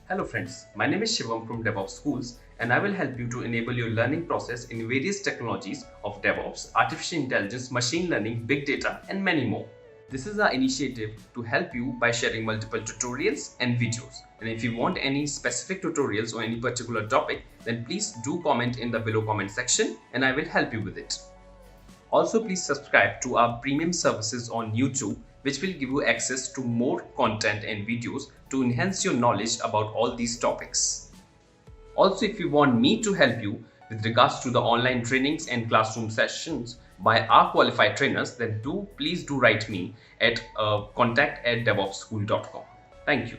Hello friends, my name is Shivam from DevOps Schools and I will help you to enable your learning process in various technologies of DevOps, artificial intelligence, machine learning, big data and many more. This is our initiative to help you by sharing multiple tutorials and videos. And if you want any specific tutorials or any particular topic, then please do comment in the below comment section and I will help you with it. Also, please subscribe to our premium services on YouTube, which will give you access to more content and videos to enhance your knowledge about all these topics. Also, if you want me to help you with regards to the online trainings and classroom sessions by our qualified trainers, then please do write me at contact@devopsschool.com. Thank you.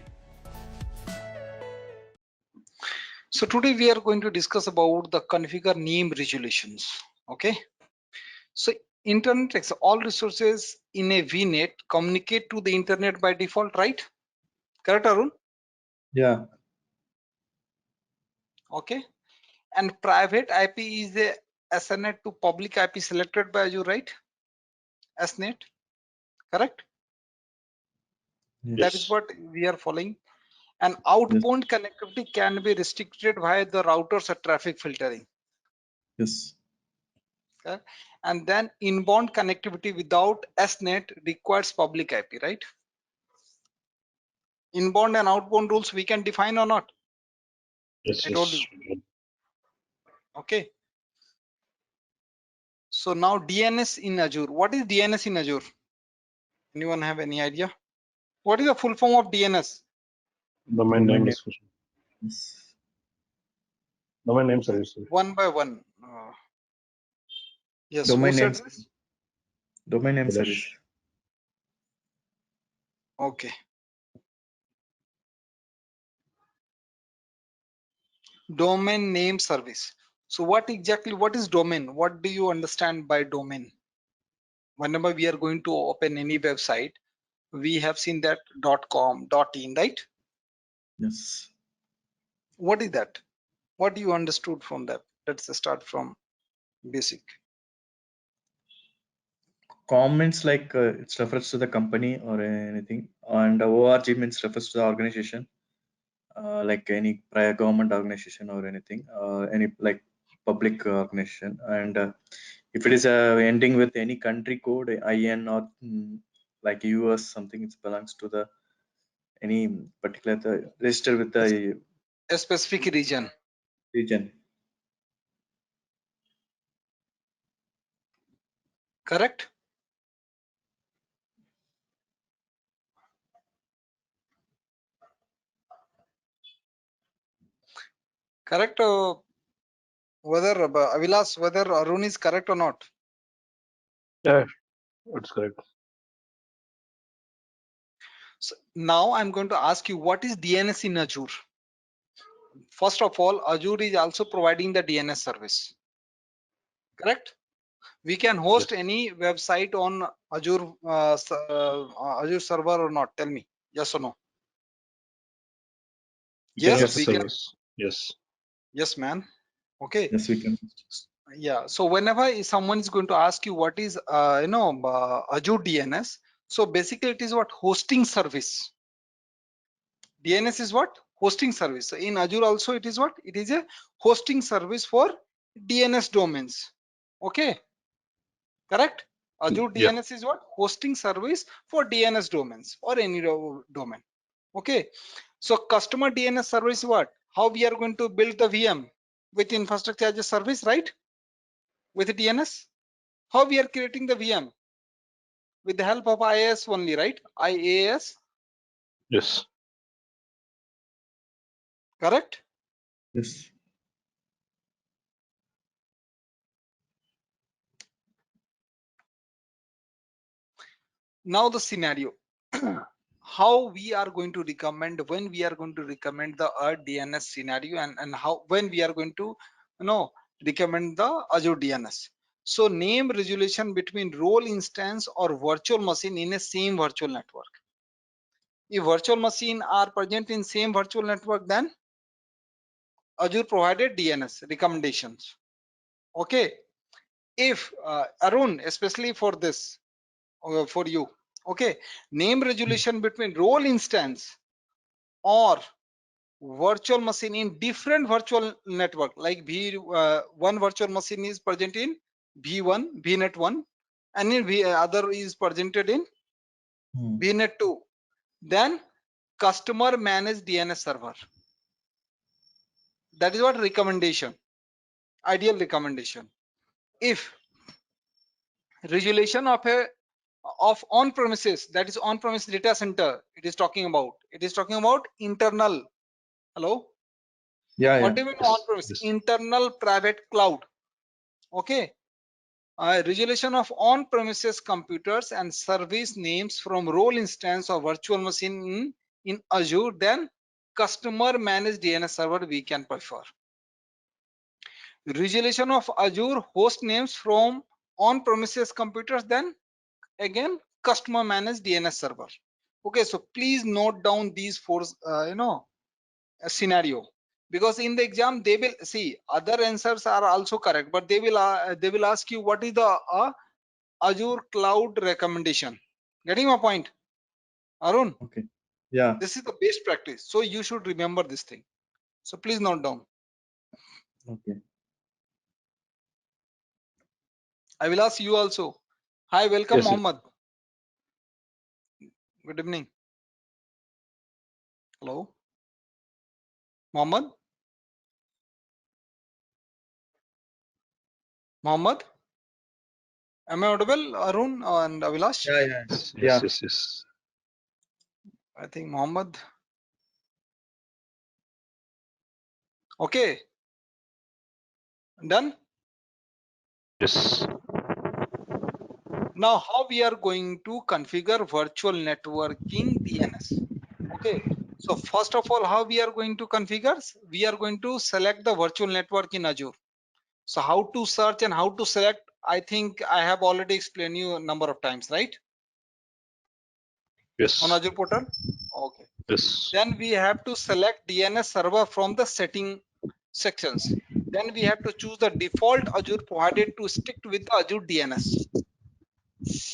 So today we are going to discuss about the configure name resolutions. Okay. So internet access, all resources in a VNet communicate to the internet by default, right? Correct, Arun? Yeah. Okay. And private IP is a SNet to public IP selected by Azure, right? SNet, correct? Yes. That is what we are following. And outbound connectivity can be restricted by the routers or traffic filtering. Yes. Okay? And then inbound connectivity without SNet requires public IP, right? Inbound and outbound rules we can define or not? Yes, I told you. Okay. So now DNS in Azure. What is DNS in Azure? Anyone have any idea? What is the full form of DNS? Domain name Yes. description. Domain name service. One by one. Yes. Domain who name. said this? Domain name Kailash. service. Okay. Domain name service. So what is domain? What do you understand by domain? Whenever we are going to open any website, we have seen that .com, .in, right? Yes. What is that? What you understood from that? Let's start from basic. Comments like it refers to the company or anything, and org means refers to the organization, like any prior government organization or anything, any like public organization. And if it is ending with any country code, IN or like US something, it belongs to the any particular register with the A specific region. region. Correct? Correct? Whether Avilas, whether Arun is correct or not? Yeah, that's correct. So now I'm going to ask you, what is DNS in Azure? First of all, Azure is also providing the DNS service. Correct? We can host Yes. any website on Azure Azure server or not? Tell me, yes or no? Yes, DNS we can. service. Yes. Yes, man. Okay. Yes, we can. Yeah. So whenever someone is going to ask you what is Azure DNS, so basically it is what hosting service. DNS is what hosting service. So in Azure also it is what it is a hosting service for DNS domains. Okay, correct. Azure Yeah. DNS is what hosting service for DNS domains or any domain. Okay, so customer DNS service what? How we are going to build the VM with infrastructure as a service, right? With DNS, how we are creating the VM with the help of IaaS only, right? IaaS, Yes. correct? Yes. Now the scenario. How we are going to recommend, when we are going to recommend the DNS scenario, and how when we are going to recommend the Azure DNS. So name resolution between role instance or virtual machine in a same virtual network. If virtual machine are present in same virtual network, then Azure provided DNS recommendations. Okay. If Arun, especially for this, for you, okay, name resolution between role instance or virtual machine in different virtual network, like one virtual machine is present in V1, VNet 1, and in other is presented in VNet 2. Then customer managed DNS server. That is what recommendation, ideal recommendation. If resolution of on-premises, that is on-premise data center, it is talking about internal. Hello? Yeah, What yeah. do you mean Yes. on-premise? Yes. Internal private cloud. Okay. Resolution of on-premises computers and service names from role instance or virtual machine in Azure, then customer managed DNS server we can prefer. Resolution of Azure host names from on-premises computers, then again customer managed DNS server. Okay, so please note down these four scenario, because in the exam they will see other answers are also correct, but they will ask you what is the Azure cloud recommendation. Getting my point, Arun? Okay. Yeah. This is the best practice, so you should remember this thing. So please note down. Okay. I will ask you also. Hi, welcome, Yes, yes. Mohammed. Good evening. Hello, Mohammed. Mohammed, am I audible? Arun and Avilash? Yeah, yeah. Yes, Yeah. yes, yes. I think Mohammed. Okay, done. Yes. Now, how we are going to configure virtual networking DNS? Okay, so first of all, how we are going to configure? We are going to select the virtual network in Azure. So how to search and how to select, I think I have already explained you a number of times, right? Yes. On Azure portal. Okay. Yes. Then we have to select DNS server from the setting sections. Then we have to choose the default Azure provided to stick with the Azure DNS.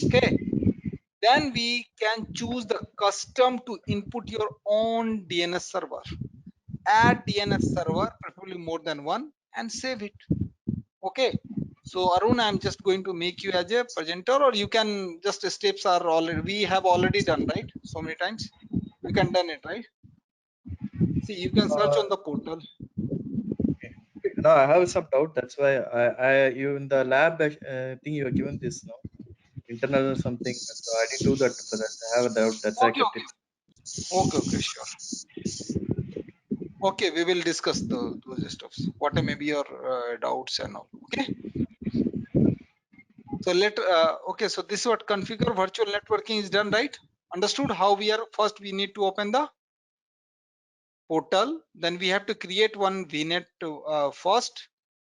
Okay. Then we can choose the custom to input your own DNS server. Add DNS server, preferably more than one, and save it. Okay. So Arun, I'm just going to make you as a presenter, or you can just steps are already we have already done, right? So many times we can done it, right? See, you can search on the portal. Okay. No, I have some doubt. That's why you in the lab thing you are given this, no, internal something. So I didn't do that for that. I have a doubt. That's why I Okay, kept it. okay, sure. Okay, we will discuss those stuffs. What may be your doubts and all. Okay. So okay, so this is what configure virtual networking is done, right? Understood how we are. First, we need to open the portal. Then we have to create one VNet to first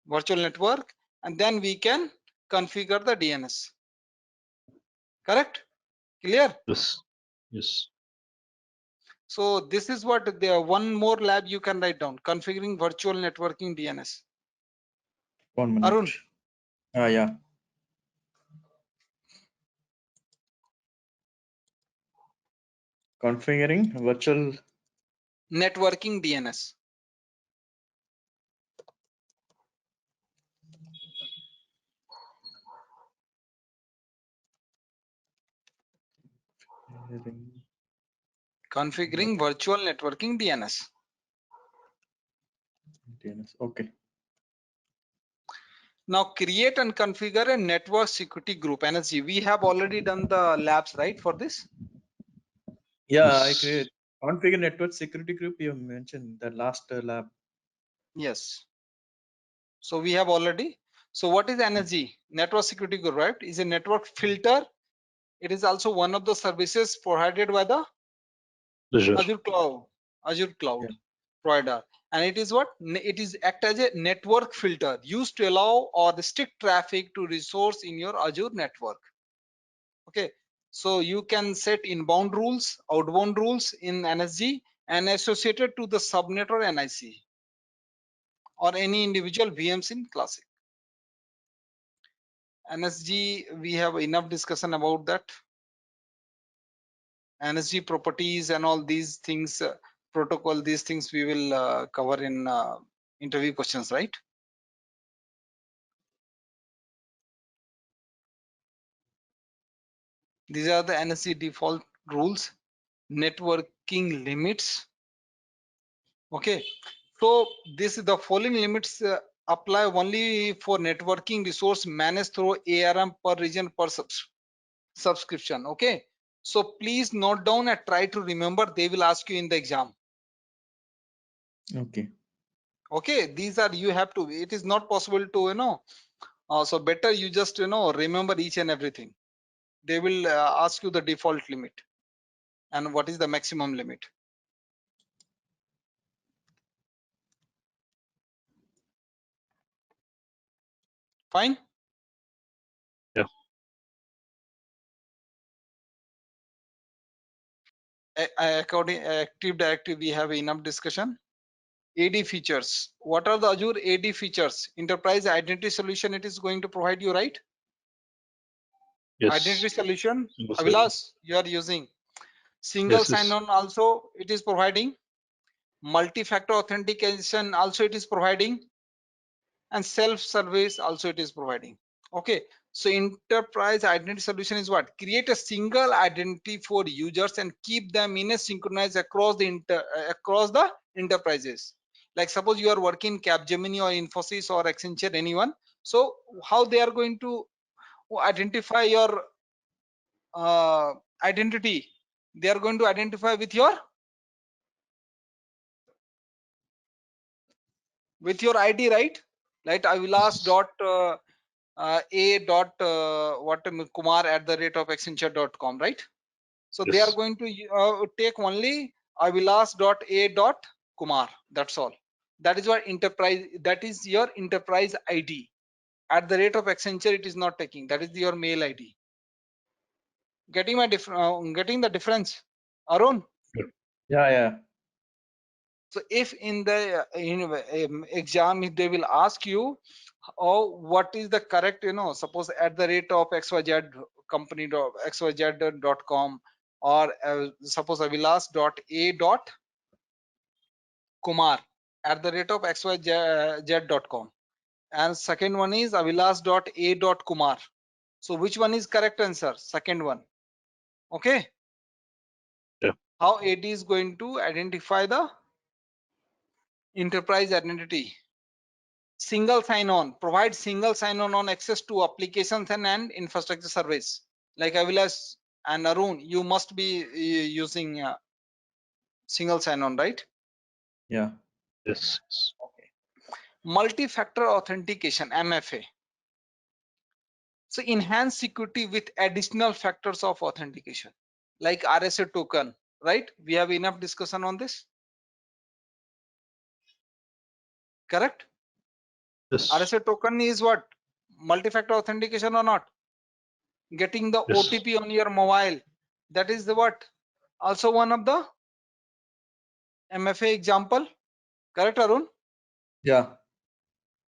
virtual network, and then we can configure the DNS. Correct? Clear? Yes. Yes. So this is what the one more lab you can write down: configuring virtual networking DNS. 1 minute. Arun. Yeah. Configuring virtual Networking DNS. Configuring virtual networking DNS. DNS. Okay. Now create and configure a network security group, NSG. We have already done the labs, right, for this? Yeah, I Yes. create configure network security group. You mentioned the last lab. Yes. So we have already. So what is NSG? Network security group, right? Is a network filter. It is also one of the services provided by the Azure. Azure Cloud. Azure Cloud Yeah. provider. And it is what? It is act as a network filter used to allow or restrict traffic to resource in your Azure network. Okay, so you can set inbound rules, outbound rules in NSG and associated to the subnet or NIC or any individual VMs in Classic. NSG, we have enough discussion about that. NSG properties and all these things protocol, these things we will cover in interview questions, right? These are the NSE default rules, networking limits. Okay, so this is the following limits apply only for networking resource managed through ARM per region per subscription. Okay, so please note down and try to remember. They will ask you in the exam. Okay. Okay, these are, you have to, it is not possible to so better you just remember each and everything. They will ask you the default limit and what is the maximum limit. Fine. Yeah. According Active Directory, we have enough discussion. AD features. What are the Azure AD features? Enterprise Identity Solution it is going to provide you, right? Yes. Identity Solution. Single sign-on. Avilas, you are using. Single Yes, yes. sign-on also it is providing. Multi-factor authentication also it is providing. And self-service also it is providing. Okay, so enterprise identity solution is what? Create a single identity for users and keep them in a synchronized across the enterprises. Like suppose you are working Capgemini or Infosys or Accenture, anyone. So how they are going to identify your identity? They are going to identify with your ID, right? Like Avilas dot Kumar at the rate of Accenture.com, right? So they are Yes. going to take only Kumar. That's all. That is what enterprise. That is your enterprise ID. At the rate of Accenture, it is not taking. That is your mail ID. Getting getting the difference, Arun? Yeah, yeah. So if in the exam, if they will ask you, oh, what is the correct, suppose at the rate of XYZ company xyz.com, or suppose avilas.a. Kumar at the rate of xyz.com, and second one is avilas.a. Kumar. So which one is correct answer? Second one. Okay. Yeah. How AD is going to identify the enterprise identity? Single sign-on, provide single sign-on on access to applications and infrastructure service. Like Avilas and Arun, you must be using single sign-on, right? Yeah. Yes. Yes. Okay. Multi-factor authentication, MFA. So enhance security with additional factors of authentication, like RSA token, right? We have enough discussion on this. Correct? Yes. RSA token is what? Multi-factor authentication or not? Getting the Yes. OTP on your mobile. That is the what? Also one of the MFA example. Correct, Arun? Yeah.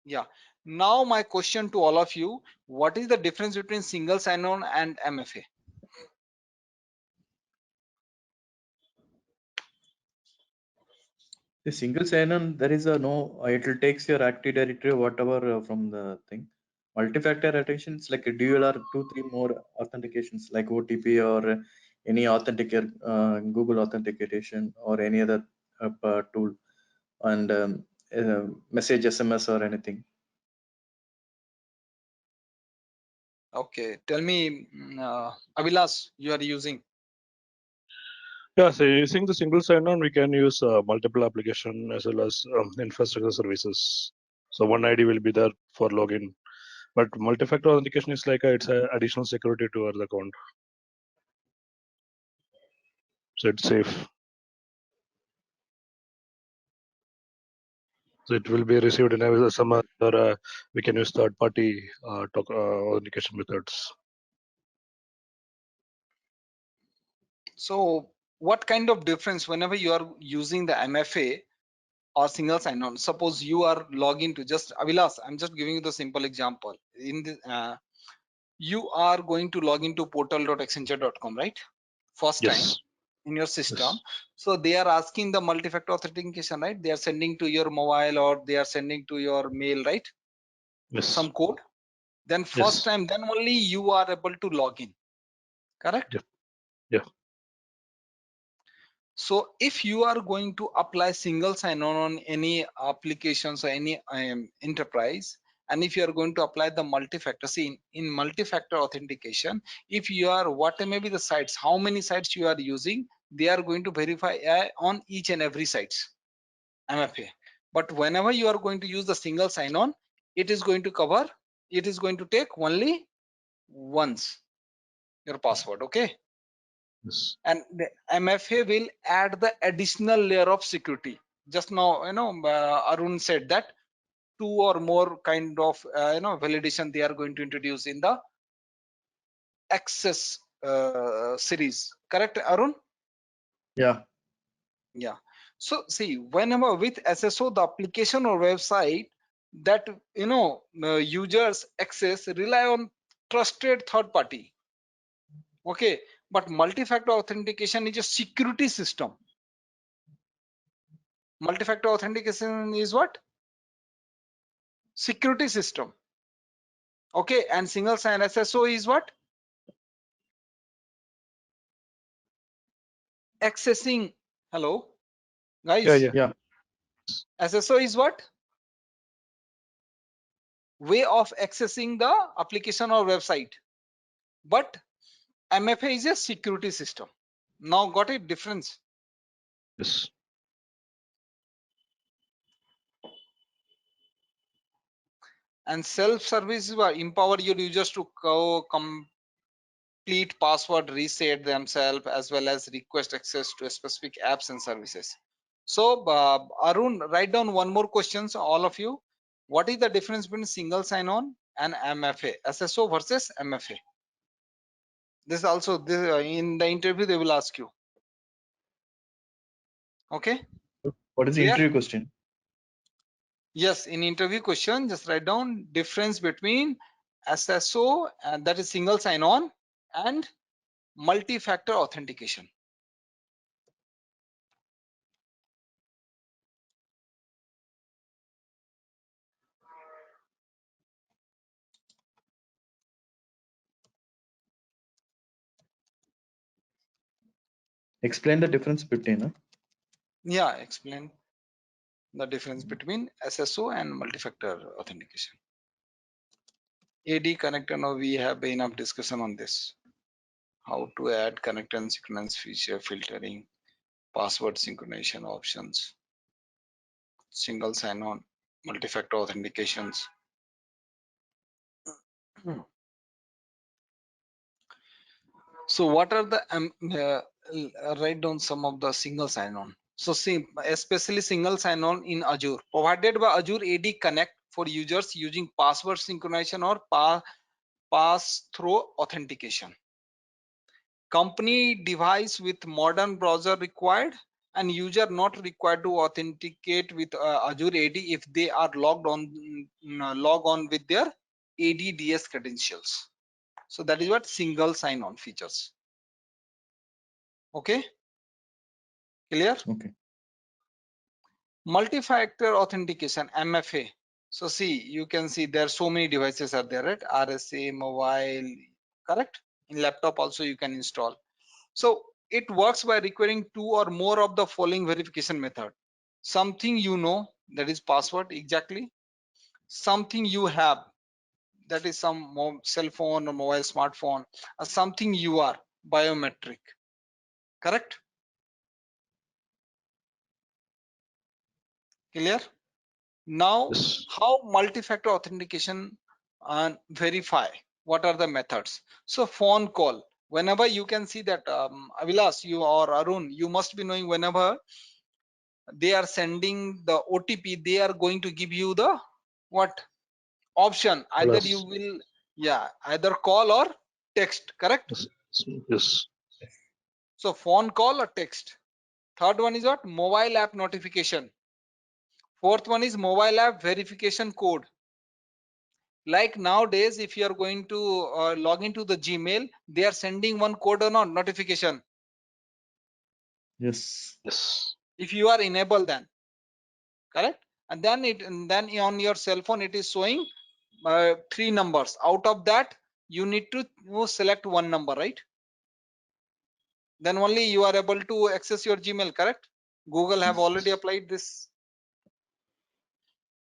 Yeah. Now my question to all of you, what is the difference between single sign-on and MFA? The single sign-on, there is a no. It will takes your Active Directory, whatever from the thing. Multi-factor authentication is like a dual or 2-3 more authentications, like OTP or any authenticator, Google authentication or any other tool, and message SMS or anything. Okay, tell me, Avilas, you are using. Yeah, so using the single sign-on, we can use multiple application as well as infrastructure services. So one ID will be there for login, but multi-factor authentication is like it's a additional security to our account, so it's safe. So it will be received in some other. We can use third-party authentication methods. So what kind of difference whenever you are using the MFA or single sign-on? Suppose you are logging to just Avilas, I'm just giving you the simple example. In the you are going to log into portal.accenture.com, right? First time. Yes. in your system. Yes. So they are asking the multi-factor authentication, right? They are sending to your mobile or they are sending to your mail, right? Yes. Some code. Then first Yes. time, then only you are able to log in. Correct? Yeah. Yeah. So if you are going to apply single sign-on on any applications or any enterprise, and if you are going to apply the multi-factor, see in multi-factor authentication, if you are whatever may be the sites, how many sites you are using, they are going to verify on each and every sites MFA. But whenever you are going to use the single sign-on, it is going to cover, it is going to take only once your password. Okay. Yes. And the MFA will add the additional layer of security. Just now, Arun said that 2 or more kind of validation they are going to introduce in the access series. Correct, Arun? Yeah. Yeah. So see, whenever with SSO, the application or website that users access rely on trusted third party. Okay, but multi-factor authentication is a security system. Multi-factor authentication is what? Security system. Okay, and single sign SSO is what? Accessing. Hello, Yeah. guys. Yeah. Yeah. SSO is what? Way of accessing the application or website. But MFA is a security system. Now got it? Difference. Yes. And self-service empower your users to complete password reset themselves as well as request access to specific apps and services. So Arun, write down one more questions, all of you. What is the difference between single sign-on and MFA? SSO versus MFA. This also in the interview they will ask you. Okay, What is the clear? interview question? Yes, in interview question, just write down difference between SSO, and that is single sign-on, and multi-factor authentication. Explain the difference between. Yeah, explain the difference between SSO and multi-factor authentication. AD connector, now we have enough discussion on this. How to add connector and synchronize feature, filtering, password synchronization options, single sign-on, multi-factor authentications. So what are the write down some of the single sign-on. So see, especially single sign-on in Azure, provided by Azure AD Connect for users using password synchronization or pass-through authentication. Company device with modern browser required, and user not required to authenticate with Azure AD if they are log on with their ADDS credentials. So that is what single sign-on features. Okay, clear? Okay. Multi-factor authentication, MFA. So see, you can see there are so many devices are there, right? RSA, mobile, correct? In laptop also you can install. So it works by requiring 2 or more of the following verification method. Something you know, that is password exactly. Something you have, that is some cell phone or mobile smartphone. Something you are, biometric, correct? Clear? Now, Yes. how multi-factor authentication and verify? What are the methods? So phone call. Whenever you can see that, Avilas, you or Arun, you must be knowing whenever they are sending the OTP, they are going to give you the what option? Either you Plus. will, yeah, either call or text, correct? Yes. Yes. So phone call or text. Third one is what? Mobile app notification. Fourth one is mobile app verification code. Like nowadays, if you are going to log into the Gmail, they are sending one code or not notification. Yes. Yes. If you are enabled, then correct, and then on your cell phone it is showing 3 numbers. Out of that, you need to select one number, right? Then only you are able to access your Gmail, correct? Google have already applied this.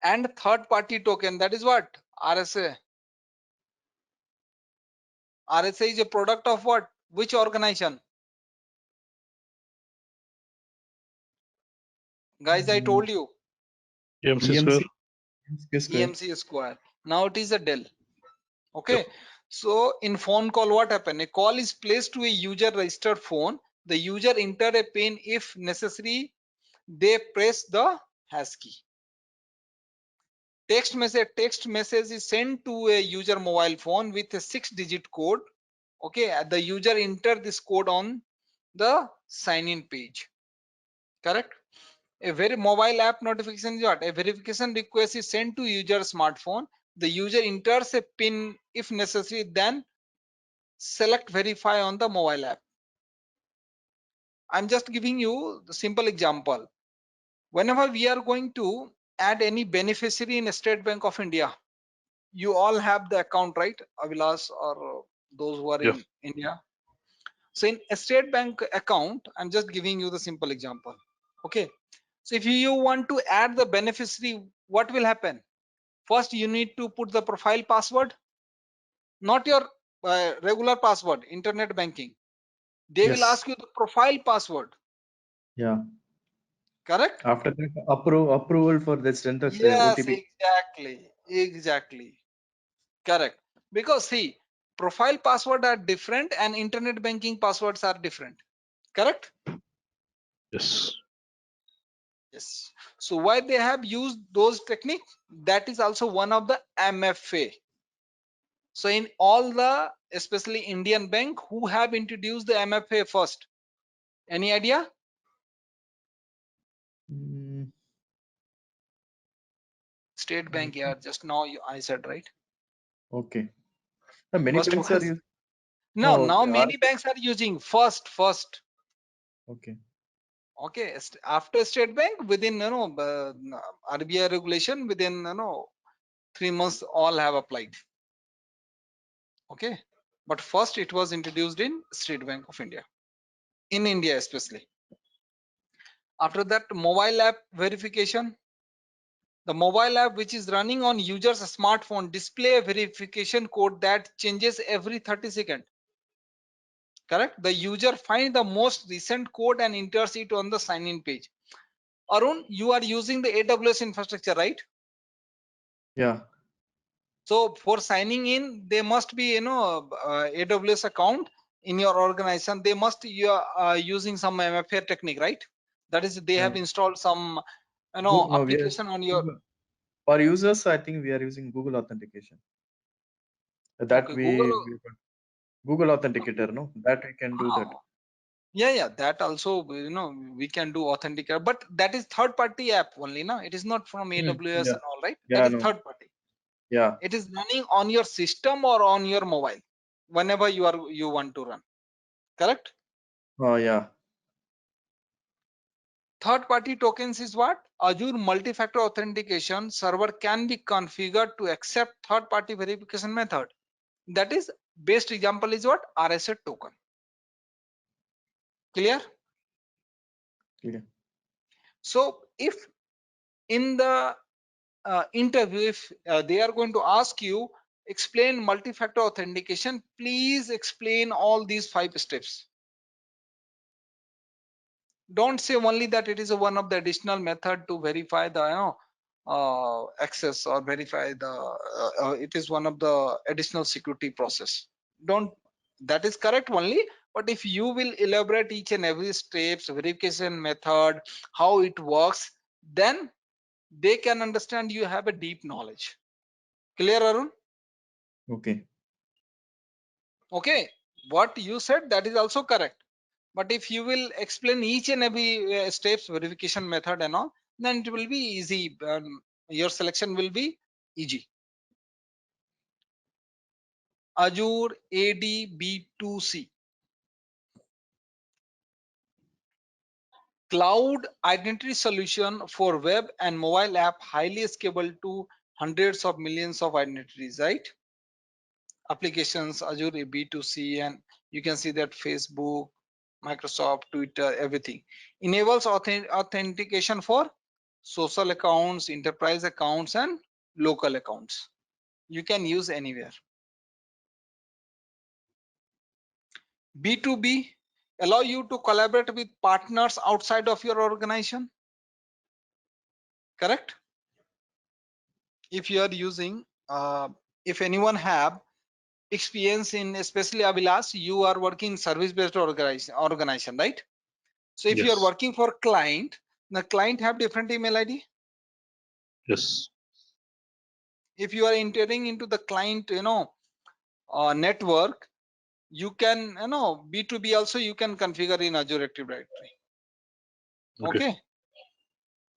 And third party token, that is what? RSA. RSA is a product of what? Which organization? Guys, I told you, EMC EMC. Square. EMC Square. EMC Square. Now it is a Dell. Okay. So in phone call, what happened? A call is placed to a user registered phone. The user enter a pin. If necessary, they press the hash key. Text message is sent to a user mobile phone with a 6-digit code. Okay, the user enter this code on the sign in page. Correct. A very mobile app notification is what? A verification request is sent to user smartphone. The user enters a pin if necessary, then select verify on the mobile app. I'm just giving you the simple example. Whenever we are going to add any beneficiary in State Bank of India, you all have the account, right? Avilas or those who are Yeah. in India. So in a State Bank account, I'm just giving you the simple example. Okay. So if you want to add the beneficiary, what will happen? First, you need to put the profile password, not your regular password, internet banking. They will Yes. ask you the profile password, Yeah. correct? After that, approval for this enters Yes, OTP. exactly, correct. Because see, profile password are different and internet banking passwords are different, correct? Yes. Yes. So why they have used those techniques? That is also one of the MFA. So in all the, especially Indian bank, who have introduced the MFA first? Any idea? Mm, State I Bank, yeah, think- just now I said, right? okay. Many First banks are was using. no, Oh, now they are. many banks are using first. Okay. Okay, after State Bank, within RBI regulation, within 3 months, all have applied. Okay, but first it was introduced in State Bank of India, in India especially. After that, mobile app verification. The mobile app which is running on user's smartphone display a verification code that changes every 30 seconds. Correct? The user finds the most recent code and enters it on the sign-in page. Arun, you are using the AWS infrastructure, right? Yeah. So for signing in, they must be AWS account in your organization. They must you are using some MFA technique, right? That is, they Yeah. have installed some No, we are application on your for users. I think we are using Google Authentication. That okay Google. we Google Authenticator. No, that we can do that. Yeah, that also we can do authenticator, but that is third party app only. No, it is not from AWS Yeah. and all, right? That Yeah. is No. third party. Yeah. It is running on your system or on your mobile whenever you want to run, correct? Oh, yeah. Third party tokens is what? Azure multi-factor authentication server can be configured to accept third party verification method. That is, best example is what? RSA token. Clear? Yeah. So if in the interview, if they are going to ask you explain multi-factor authentication, please explain all these 5 steps. Don't say only that it is one of the additional method to verify the access or verify the it is one of the additional security process. Don't, that is correct only, but if you will elaborate each and every steps, verification method, how it works, then they can understand you have a deep knowledge. Clear, Arun? Okay. Okay, what you said, that is also correct, but if you will explain each and every steps, verification method and all, then it will be easy. Your selection will be easy. Azure AD B2C. cloud identity solution for web and mobile app, highly scalable to hundreds of millions of identities, right? Applications, Azure B2C, and you can see that Facebook, Microsoft, Twitter, everything. Enables authentication for social accounts, enterprise accounts, and local accounts. You can use anywhere. B2B allow you to collaborate with partners outside of your organization. Correct? If you are using, if anyone have experience in, especially Abhilash, you are working service-based organization, right? So if you are Yes. working for client, the client have different email ID. Yes. If you are entering into the client, network, you can, B2B also you can configure in Azure Active Directory. Okay.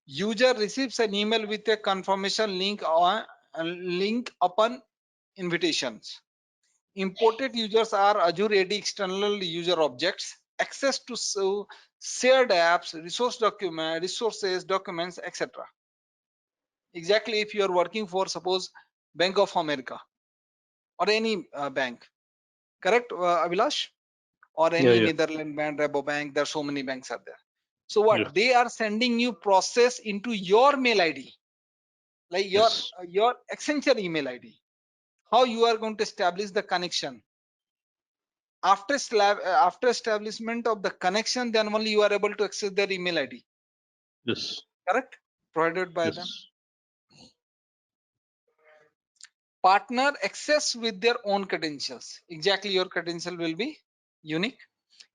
User receives an email with a confirmation link or a link upon invitations. Imported users are Azure AD external user objects, access to shared apps, resources, documents, etc. Exactly if you are working for, suppose, Bank of America or any bank, correct, Abhilash? Or any Yeah. Netherlands bank, Rabobank, there are so many banks are there. So what? Yeah. They are sending you process into your mail ID, like Yes. your Accenture email ID. How you are going to establish the connection? After establishment of the connection, then only you are able to access their email ID. Yes. Correct? Provided by them. Yes. Partner access with their own credentials. Exactly, your credential will be unique.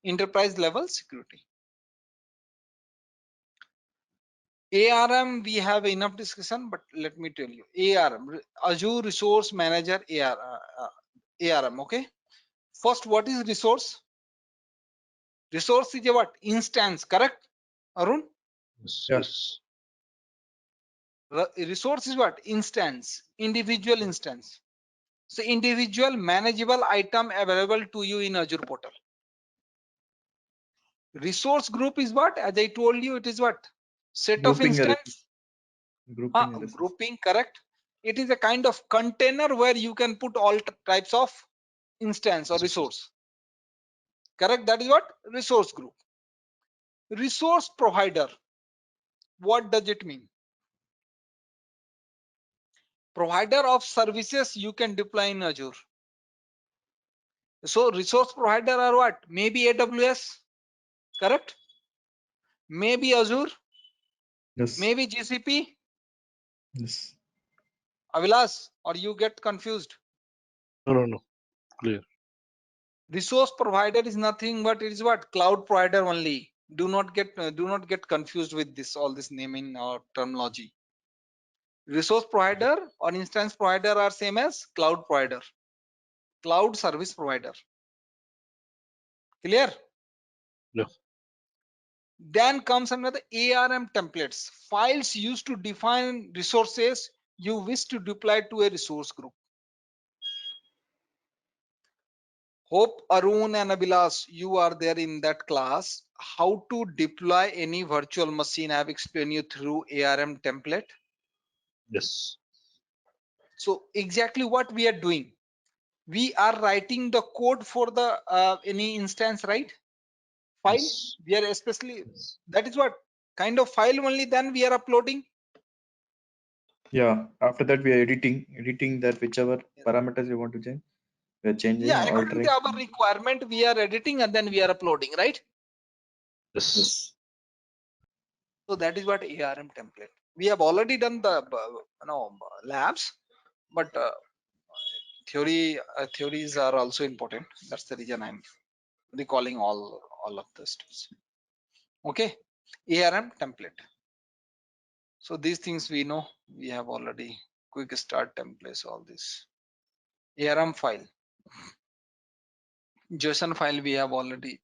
Enterprise level security. ARM, we have enough discussion, but let me tell you, ARM, Azure Resource Manager, ARM. Okay. First, what is resource? Resource is a what? Instance, correct, Arun? Yes. Yeah. Yes. Resource is what? Instance, individual instance. So individual manageable item available to you in Azure portal. Resource group is what? As I told you, it is what? Set of Grouping a instance. grouping a resource. Grouping, correct. It is a kind of container where you can put all types of instance or resource. Correct. That is what? Resource group. Resource provider. What does it mean? Provider of services you can deploy in Azure. So resource provider are what? Maybe AWS, correct? Maybe Azure, Yes. maybe GCP. Yes. Avilas, or you get confused? No. Clear. Resource provider is nothing but it is what? Cloud provider only. Do not get confused with this, all this naming or terminology. Resource provider or instance provider are same as cloud provider, cloud service provider. Clear? Yeah. Then comes another ARM templates, files used to define resources you wish to deploy to a resource group. Hope Arun and Abhilash, you are there in that class. How to deploy any virtual machine, I have explained you through ARM template. Yes. So exactly what we are doing, we are writing the code for the any instance, right? File. Yes. We are especially, Yes. that is what kind of file only, then we are uploading. Yeah. After that, we are editing that whichever parameters you want to change. We are changing Yeah, or according altering. to our requirement, we are editing and then we are uploading, right? Yes. Yes. So that is what ARM template. We have already done the labs, but theories are also important. That's the reason I'm recalling all of the steps. Okay, ARM template. So these things we know, we have already quick start templates, all this. ARM file, JSON file we have already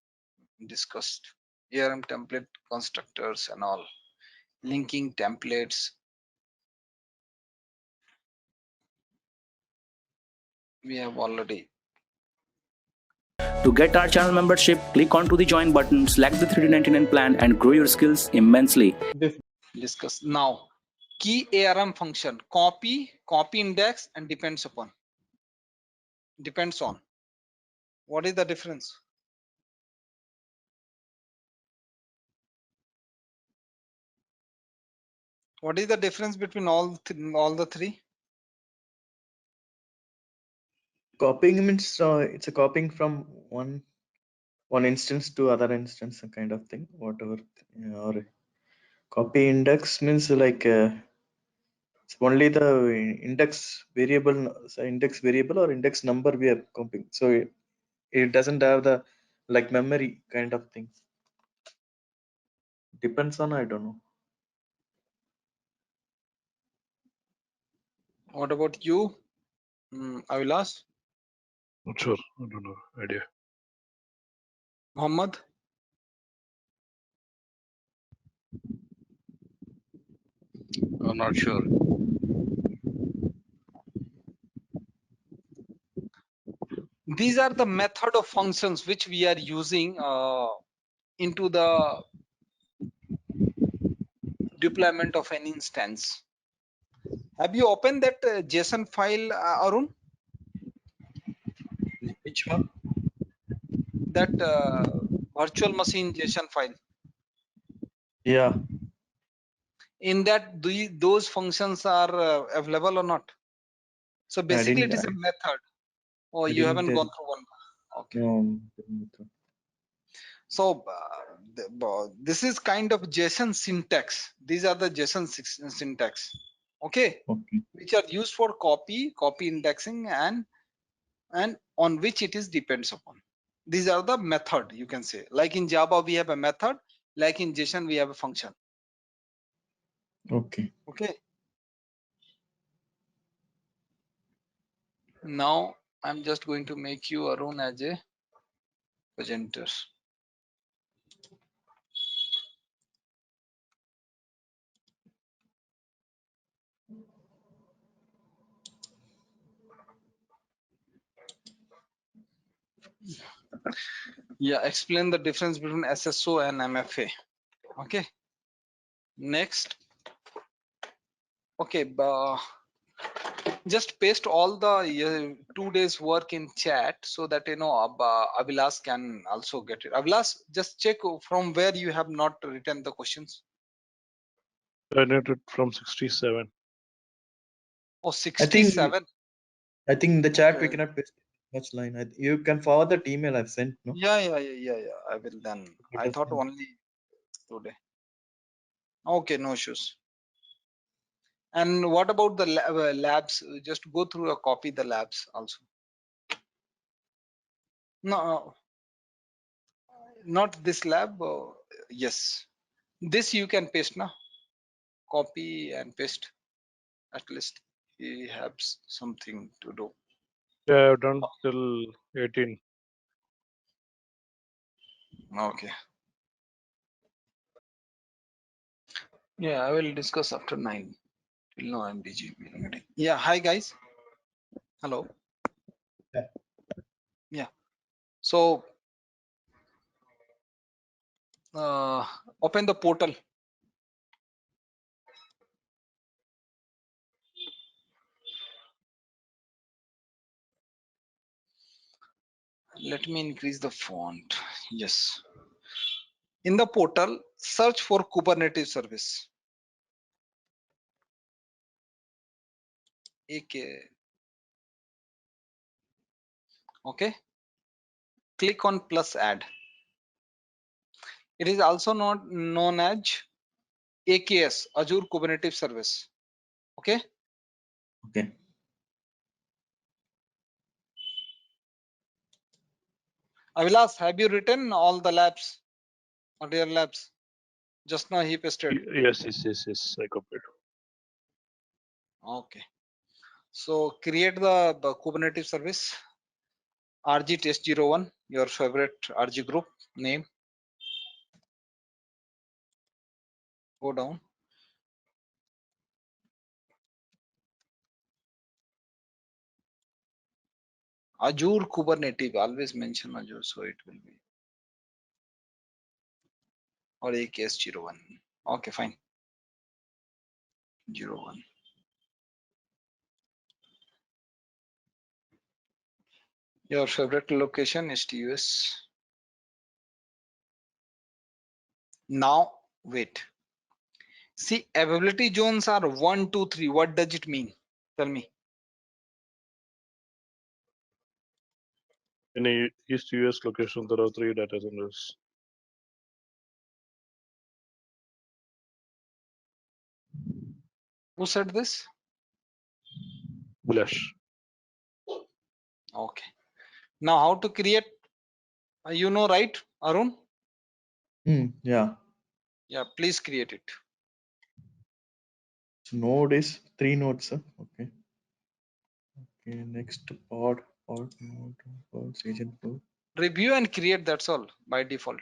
discussed. ARM template constructors and all, linking templates we have already. To get our channel membership, click onto the join button, select the 399 plan and grow your skills immensely. Discuss now. Key ARM function, copy index, and depends on. What is the difference? What is the difference between all the three? Copying means it's a copying from one instance to other instance, a kind of thing, whatever. Or copy index means like it's only the index variable, or index number we are copying. So it doesn't have the like memory kind of thing. Depends on, I don't know. What about you, Avilas? Not sure. I don't know. Idea. Muhammad? I'm not sure. These are the method of functions which we are using into the deployment of an instance. Have you opened that JSON file, Arun? Which one? That virtual machine JSON file. Yeah, In that, those functions are available or not? So basically, it is a method. Oh, I you didn't haven't gone through one. Okay. no. So this is kind of JSON syntax. These are the JSON syntax. Okay, Okay. which are used for copy indexing, and on which it is depends upon. These are the method, you can say. Like in Java, we have a method. Like in JSON, we have a function. Okay. Okay. Now I'm just going to make you Arun as a presenter. Yeah, explain the difference between SSO and MFA. Okay. Next. Okay, just paste all the 2 days work in chat so that Avilas can also get it. Avilas, just check from where you have not written the questions. I need it from 67. Oh, 67. I think in the chat we Okay. cannot paste much line. You can forward that email I've sent, no? Yeah. I will then. I thought only today. Okay, no issues. And what about the labs? Just go through a copy the labs also. No, not this lab. Yes, this you can paste now. Copy and paste. At least he has something to do. Yeah, I've done till 18. Okay. Yeah, I will discuss after 9. Till now I'm busy. Yeah, hi guys. Hello. Yeah. So open the portal. Let me increase the font. Yes. In the portal, search for Kubernetes service. Okay. Click on plus add. It is also not known as AKS, Azure Kubernetes Service. Okay. Okay. Avilas, have you written all the labs or their labs? Just now he pasted. Yes. I copied. Okay. So create the Kubernetes service. RG test 01, your favorite RG group name. Go down. Azure Kubernetes, always mention Azure, so it will be, or AKS 01. Okay, fine. 01. Your favorite location is TUS. Now, wait. See, availability zones are 1, 2, 3. What does it mean? Tell me. In a East US location, there are 3 data centers. Who said this? Bulash. Okay. Now, how to create? You know, right, Arun? Yeah. Yeah, please create it. So node is 3 nodes, sir. Okay. Okay. Next pod node, pods, agent flow. Review and create. That's all by default.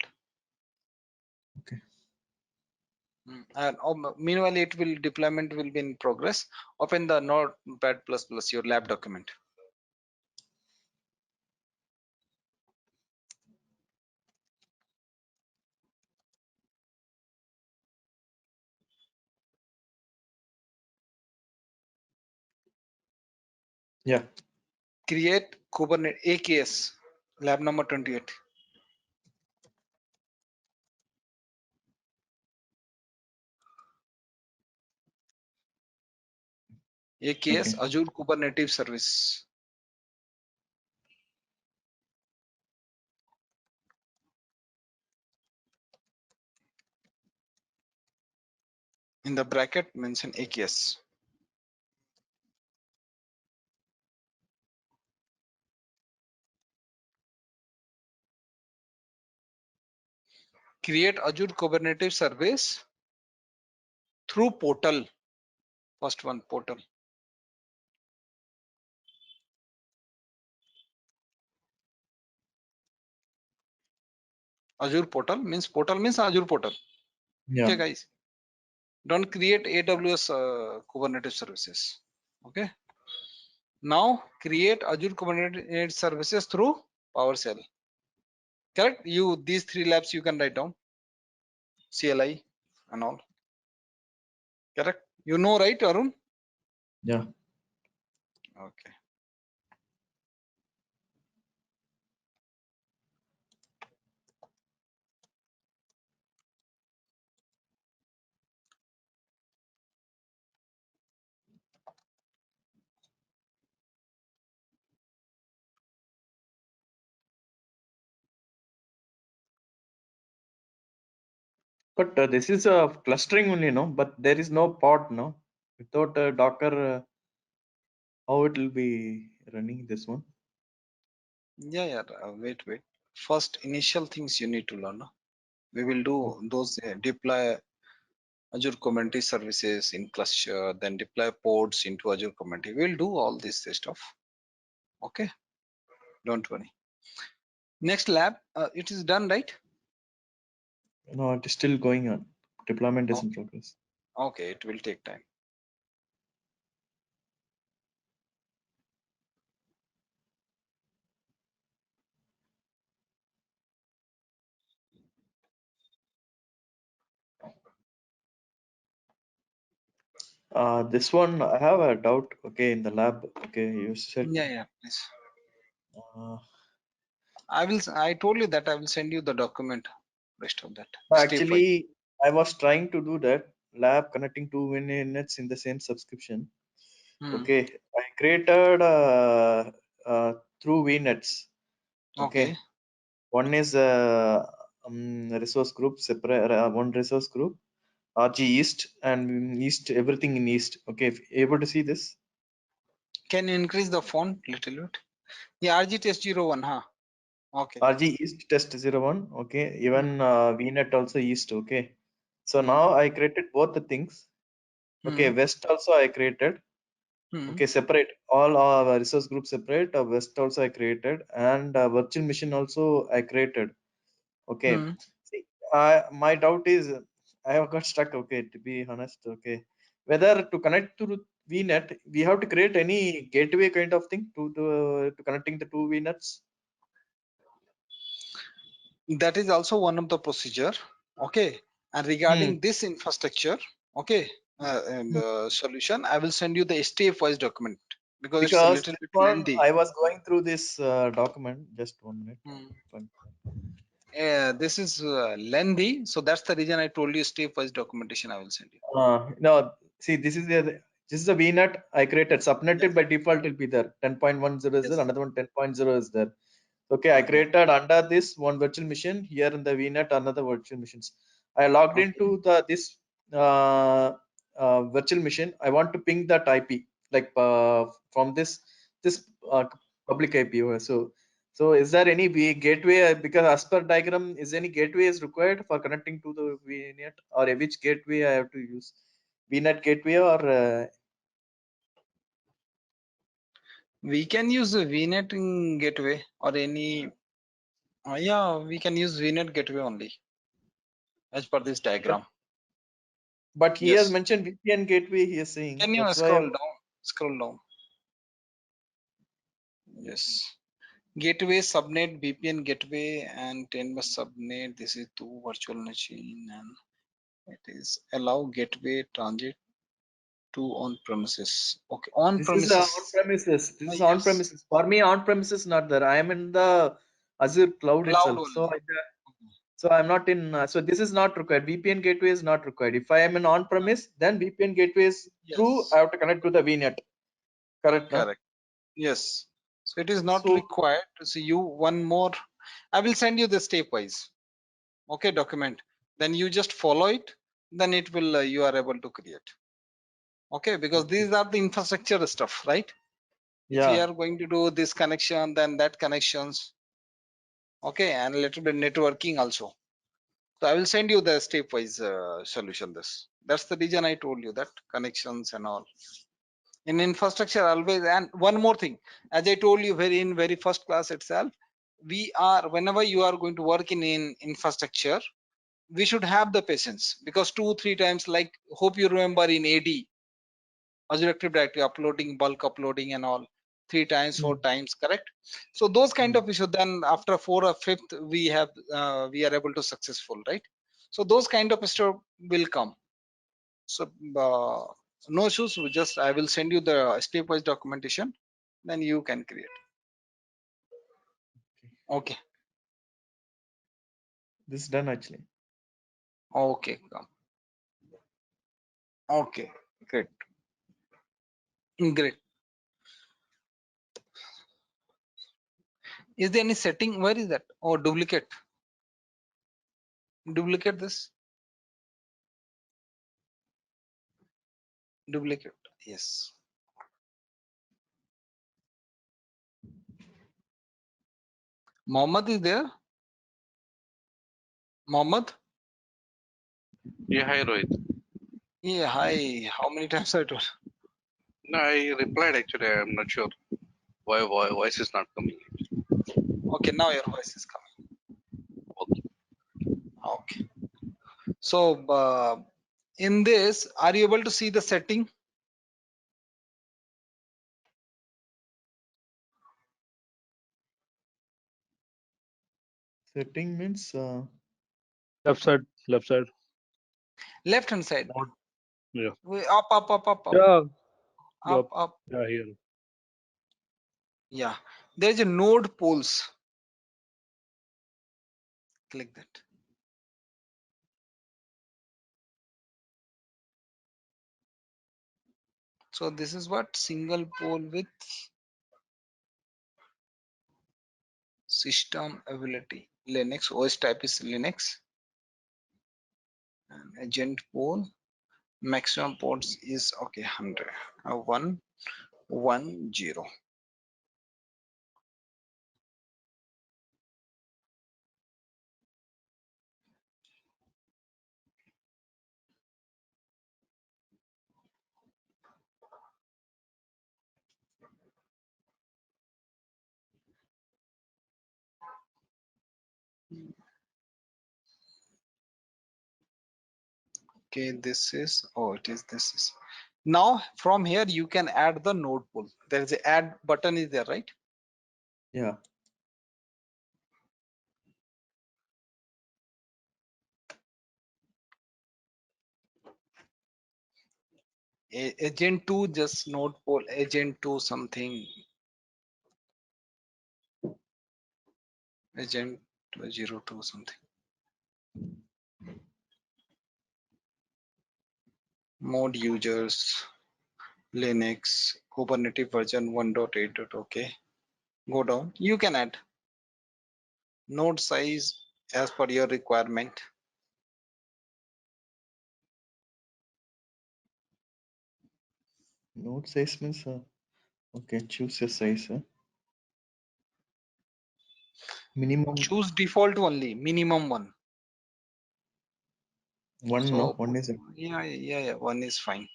Okay. And meanwhile, it will deployment will be in progress. Open the Notepad++, your lab document. Yeah. Create Kubernetes AKS lab number 28. AKS Okay. Azure Kubernetes Service. In the bracket, mention AKS. Create Azure Kubernetes Service through portal. First one, portal. Azure portal means Azure portal. Yeah. Okay, guys. Don't create AWS Kubernetes services. Okay. Now create Azure Kubernetes services through PowerShell. Correct? These 3 labs you can write down. CLI and all. Correct? You know, right, Arun? Yeah. Okay. But this is a clustering only, no? But there is no pod, no? Without Docker, how it will be running this one? Yeah. Wait. First, initial things you need to learn. No? We will do those deploy Azure Kubernetes services in cluster, then deploy pods into Azure Kubernetes. We'll do all this stuff. Okay. Don't worry. Next lab, it is done, right? No, it is still going on. Deployment is in progress. Okay, it will take time. This one, I have a doubt. Okay, in the lab. Okay, you said. Yeah, please. Uh, I told you that I will send you the document, rest of that. Step actually, I was trying to do that lab connecting 2 minutes in the same subscription. Okay, I created through VNets. Okay. One is resource group separate. One resource group RG East and East, everything in East. Okay, able to see this? Can you increase the font little bit? Yeah, RG test 01, huh? Okay. RG East test 01. Okay, even VNet also East. Okay, so now I created both the things. Okay, West also I created. Okay, separate all our resource group separate. West also I created, and virtual machine also I created. Okay, see, my doubt is I have got stuck. Okay, to be honest. Okay, whether to connect VNet, we have to create any gateway kind of thing to connecting the two VNets. That is also one of the procedure. Okay. And regarding this infrastructure, okay, and solution, I will send you the step-wise document because it's a Because little bit one, lengthy. I was going through this document. Just 1 minute. Fine. This is lengthy, so that's the reason I told you step-wise documentation I will send you. No, see, this is the VNet I created. Subnetted by default will be there. 10.10 is there. Another one 10.0 is there. Okay, I created under this one virtual machine. Here in the VNet, another virtual machines. I logged into this virtual machine. I want to ping that IP like from this public IP. So is there any gateway? Because as per diagram, is any gateway is required for connecting to the VNet, or which gateway I have to use? VNet gateway or We can use a VNet gateway or any. Yeah, we can use VNet gateway only as per this diagram. but he has Yes. mentioned VPN gateway. He is saying Can you that's why. scroll down? Scroll down. Yes. Gateway, subnet, VPN gateway, and 10 bus subnet. This is two virtual machine, and it is allow gateway transit to on premises. Okay, on This is premises. on premises. This is on Yes. premises. For me, on premises not there. I am in the Azure cloud Cloud itself. only. So I'm not in. So this is not required. VPN gateway is not required. If I am in on premise, then VPN gateway is through. I Yes. have to connect to the VNet. Correct. No? Correct. Yes. So it is not So required to see you one more. I will send you the stepwise. Okay, document. Then you just follow it. Then it will you are able to create. Okay, because these are the infrastructure stuff, right? If you yeah. are going to do this connection, then that connections. Okay, and a little bit networking also. So I will send you the stepwise solution. That's the reason I told you that connections and all. In infrastructure always, and one more thing, as I told you very first class itself, we are whenever you are going to work in infrastructure, we should have the patience, because 2-3 times, like hope you remember in AD, Azure Active Directory uploading, bulk uploading and all, 3 times 4 times, correct? So those kind of issues, then after 4 or 5th we have we are able to successful, right? So those kind of stuff will come. So no issues, just I will send you the stepwise documentation, then you can create. Okay. This is done actually. Okay, come. Okay, great. Great. Is there any setting? Where is that? Oh, duplicate. Duplicate this. Duplicate. Yes. Mohammed is there. Mohammed. Yeah, hi Rohit. Yeah. Hi. How many times I told? No, I replied actually. I'm not sure why voice is not coming. Okay. Now your voice is coming. Okay. Okay. So in this, are you able to see the setting? Setting means Left side, left side. Left hand side. Node. Yeah. Up. Yeah. Up. Yeah, here. Yeah. There is a node polls. Click that. So this is what single pole with system ability. Linux OS type is Linux. And agent pool maximum ports is okay 100 110. Okay, this is, oh, it is, this is Now from here you can add the node pool. There is a add button is there, right? Yeah. Agent 2 just node pool agent 2 something agent 02 something mode users Linux Kubernetes version 1.8. Okay, go down. You can add node size as per your requirement. Node size means okay. Choose a size. Minimum Choose default only, minimum one. one. No, So one is yeah, one is fine.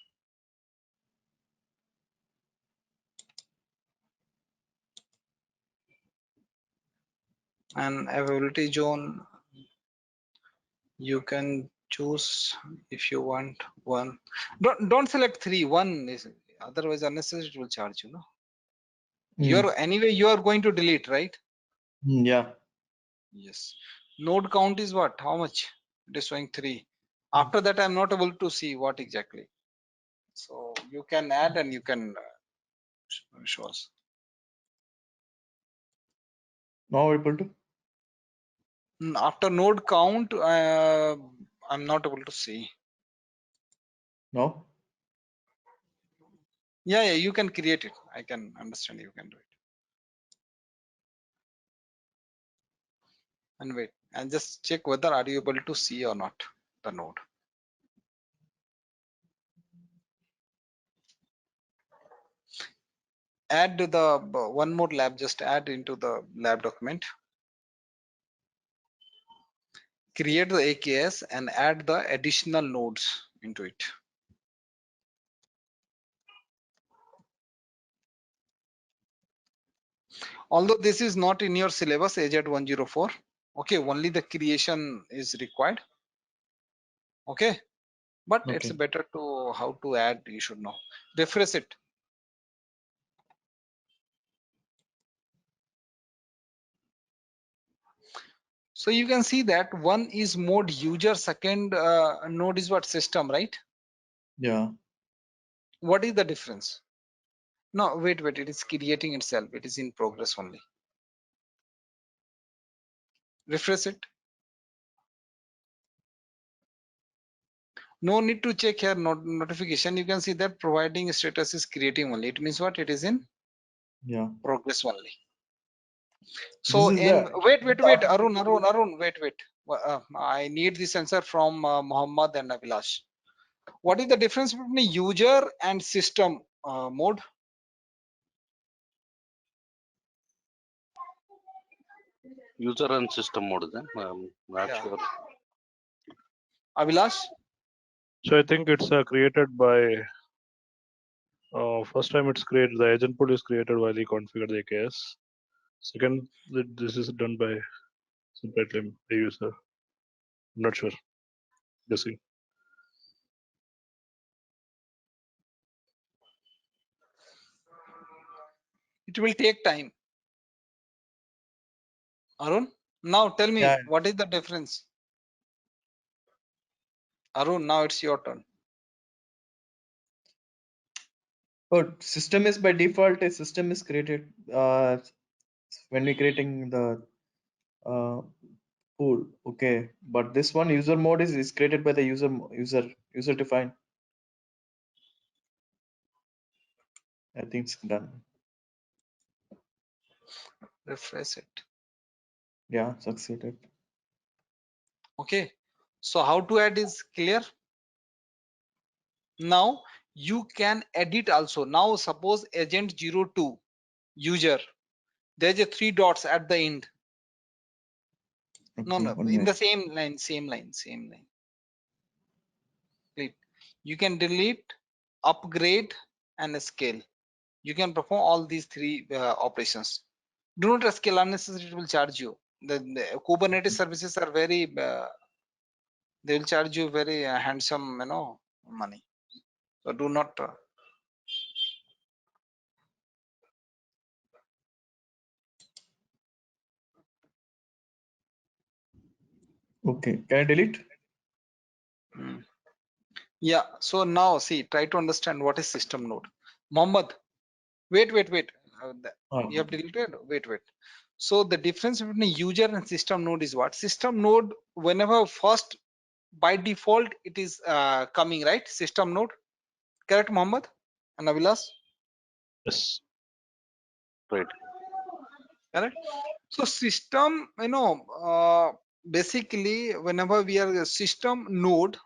And availability zone, you can choose if you want one. Don't select three. One is otherwise unnecessary. It will charge you. No, you're anyway. You are going to delete, right? Yeah. Yes. Node count is what? How much? It is showing 3. After that, I'm not able to see what exactly. So you can add and you can show us. Now able to. After node count, I'm not able to see. No. Yeah, you can create it. I can understand you can do it. And wait, and just check whether are you able to see or not the node. Add the one more lab, just add into the lab document. Create the AKS and add the additional nodes into it. Although this is not in your syllabus AZ 104, okay, only the creation is required. Okay, but it's Okay. better to how to add, you should know. Refresh it. So you can see that one is mode user, second node is what? System, right? Yeah. What is the difference? No, wait, it is creating itself. It is in progress only. Refresh it. No need to check here notification. You can see that providing status is creating only. It means what? It is in Yeah. progress only. This So is in the. wait, Arun, wait. I need this answer from Muhammad and Abhilash. What is the difference between user and system mode? User and system mode then. Not Yeah. sure. Abhilash? So I think it's created by first time it's created. The agent pool is created while you configure the AKS. Second, this is done by separately the user. I'm not sure. Guessing. It will take time. Arun, now tell me Yeah. what is the difference? Arun, now it's your turn. Oh, system is by default. A system is created when we creating the pool. Okay, but this one user mode is created by the user defined. I think it's done. Refresh it. Yeah, succeeded. Okay. So how to add is clear. Now you can edit also. Now suppose agent 02 user. There's a 3 dots at the end. No, Okay, one in minute. the same line. Right. You can delete, upgrade, and scale. You can perform all these 3 operations. Do not scale unnecessary, it will charge you. The Kubernetes services are very, they will charge you very handsome, money. So do not. Okay, can I delete? Yeah. So now see, try to understand what is system node. Mohammed, wait. You have deleted. Wait. So the difference between a user and system node is what? System node, whenever first by default it is coming, right? System node, correct, Mohammed and Avilas? Yes. Right. Correct. So system, basically whenever we are a system node,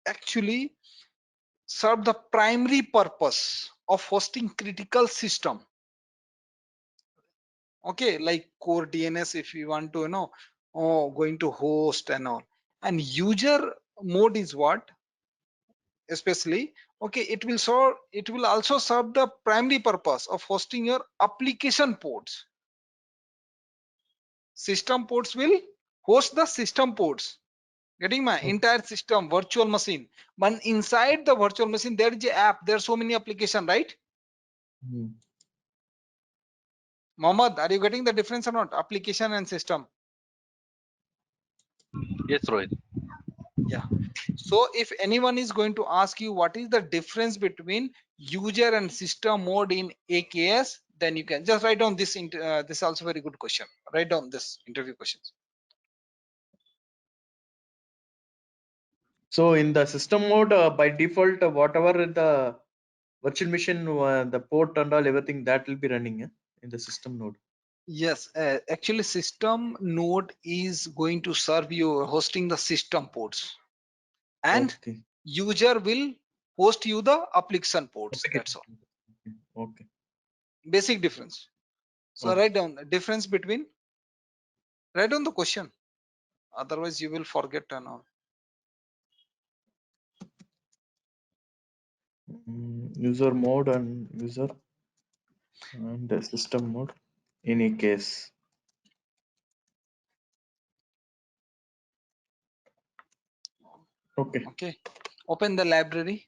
actually serve the primary purpose of hosting critical system. Okay, like core DNS, if you want to, going to host and all. And user mode is what? Especially, okay, it will also serve the primary purpose of hosting your application ports. System ports will host the system ports, getting my entire system virtual machine. But inside the virtual machine there is a app, there are so many application, right? Mohammed, are you getting the difference or not? Application and system. Yes, Rohit. Yeah. So if anyone is going to ask you what is the difference between user and system mode in AKS, then you can just write down this. This is also very good question. Write down this interview questions. So in the system mode, by default, whatever the virtual machine, the port and all, everything that will be running in the system node. Yes, actually system node is going to serve you hosting the system ports, and Okay. user will host you the application ports. That's all. Okay. Basic difference. So Okay. write down the difference between. Write down the question. Otherwise you will forget and all. User mode and user and the system mode in a case. Okay. Okay. Open the library.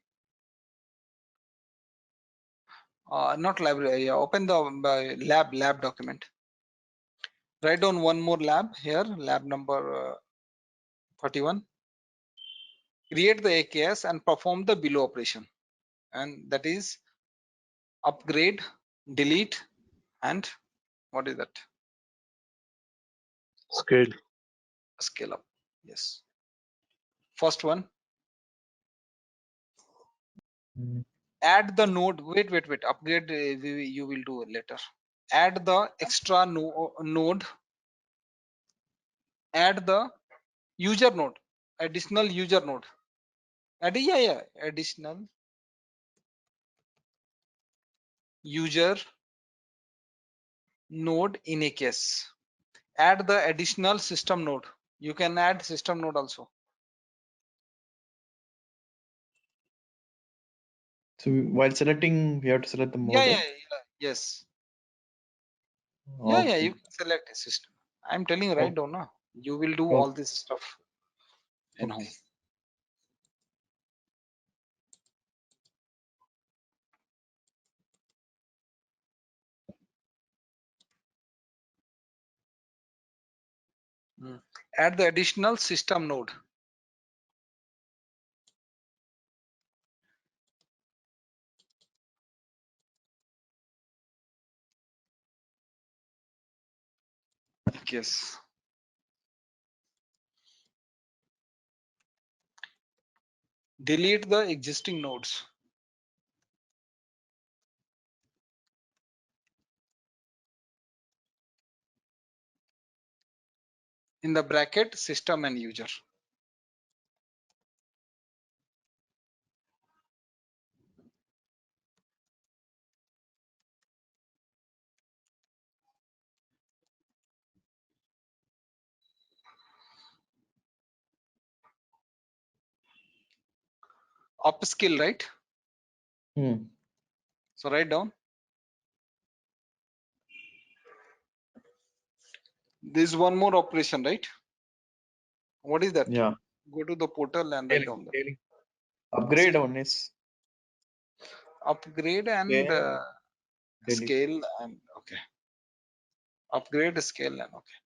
Not library. Yeah, open the lab document. Write down one more lab here. Lab number 41. Create the AKS and perform the below operation, and that is upgrade, delete, and what is that? Scale. Scale up. Yes. First one. Add the node. Wait. Upgrade. You will do later. Add the extra node. Add the user node. Additional user node. Yeah. Additional user node in a case. Add the additional system node. You can add system node also. So while selecting, we have to select the mode. Yeah. Right? Yes. Okay. Yeah. You can select a system. I'm telling you right down now. You will do Okay. all this stuff in home. Add the additional system node. Yes. Delete the existing nodes. In the bracket, system and user. Upskill, right? So write down. There's one more operation, right? What is that? Yeah. Go to the portal and write down that. Upgrade on is. Upgrade and Okay. Delete. scale and okay. Upgrade, scale and okay.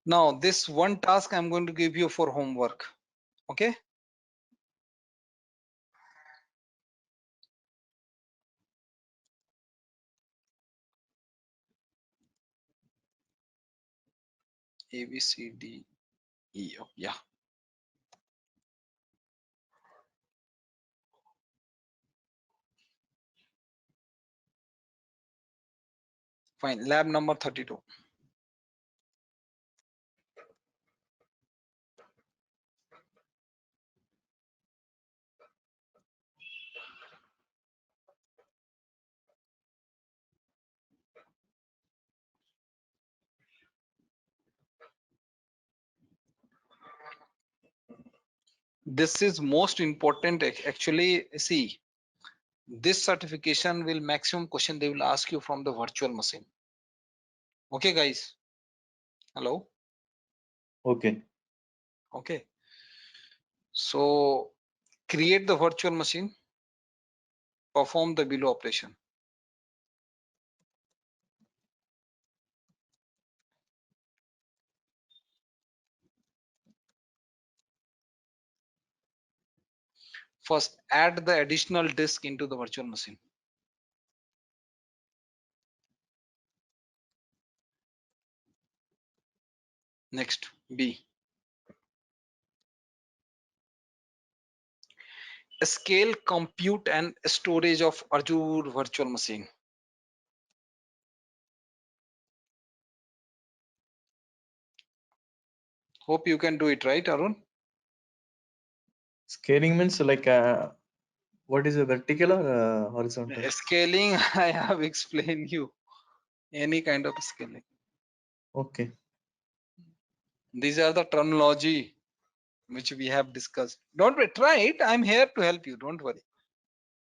Now this one task I'm going to give you for homework. Okay. A, B, C, D, E. Oh, yeah. Fine. Lab number 32. This is most important. Actually, see, this certification will maximum question they will ask you from the virtual machine. Okay, guys. Hello. Okay. Okay. So create the virtual machine, perform the below operation. First, add the additional disk into the virtual machine. Next, B. Scale, compute and storage of Azure virtual machine. Hope you can do it, right, Arun? Scaling means like what is a vertical or horizontal? Scaling, I have explained you. Any kind of scaling. Okay. These are the terminology which we have discussed. Don't worry, try it. I'm here to help you. Don't worry.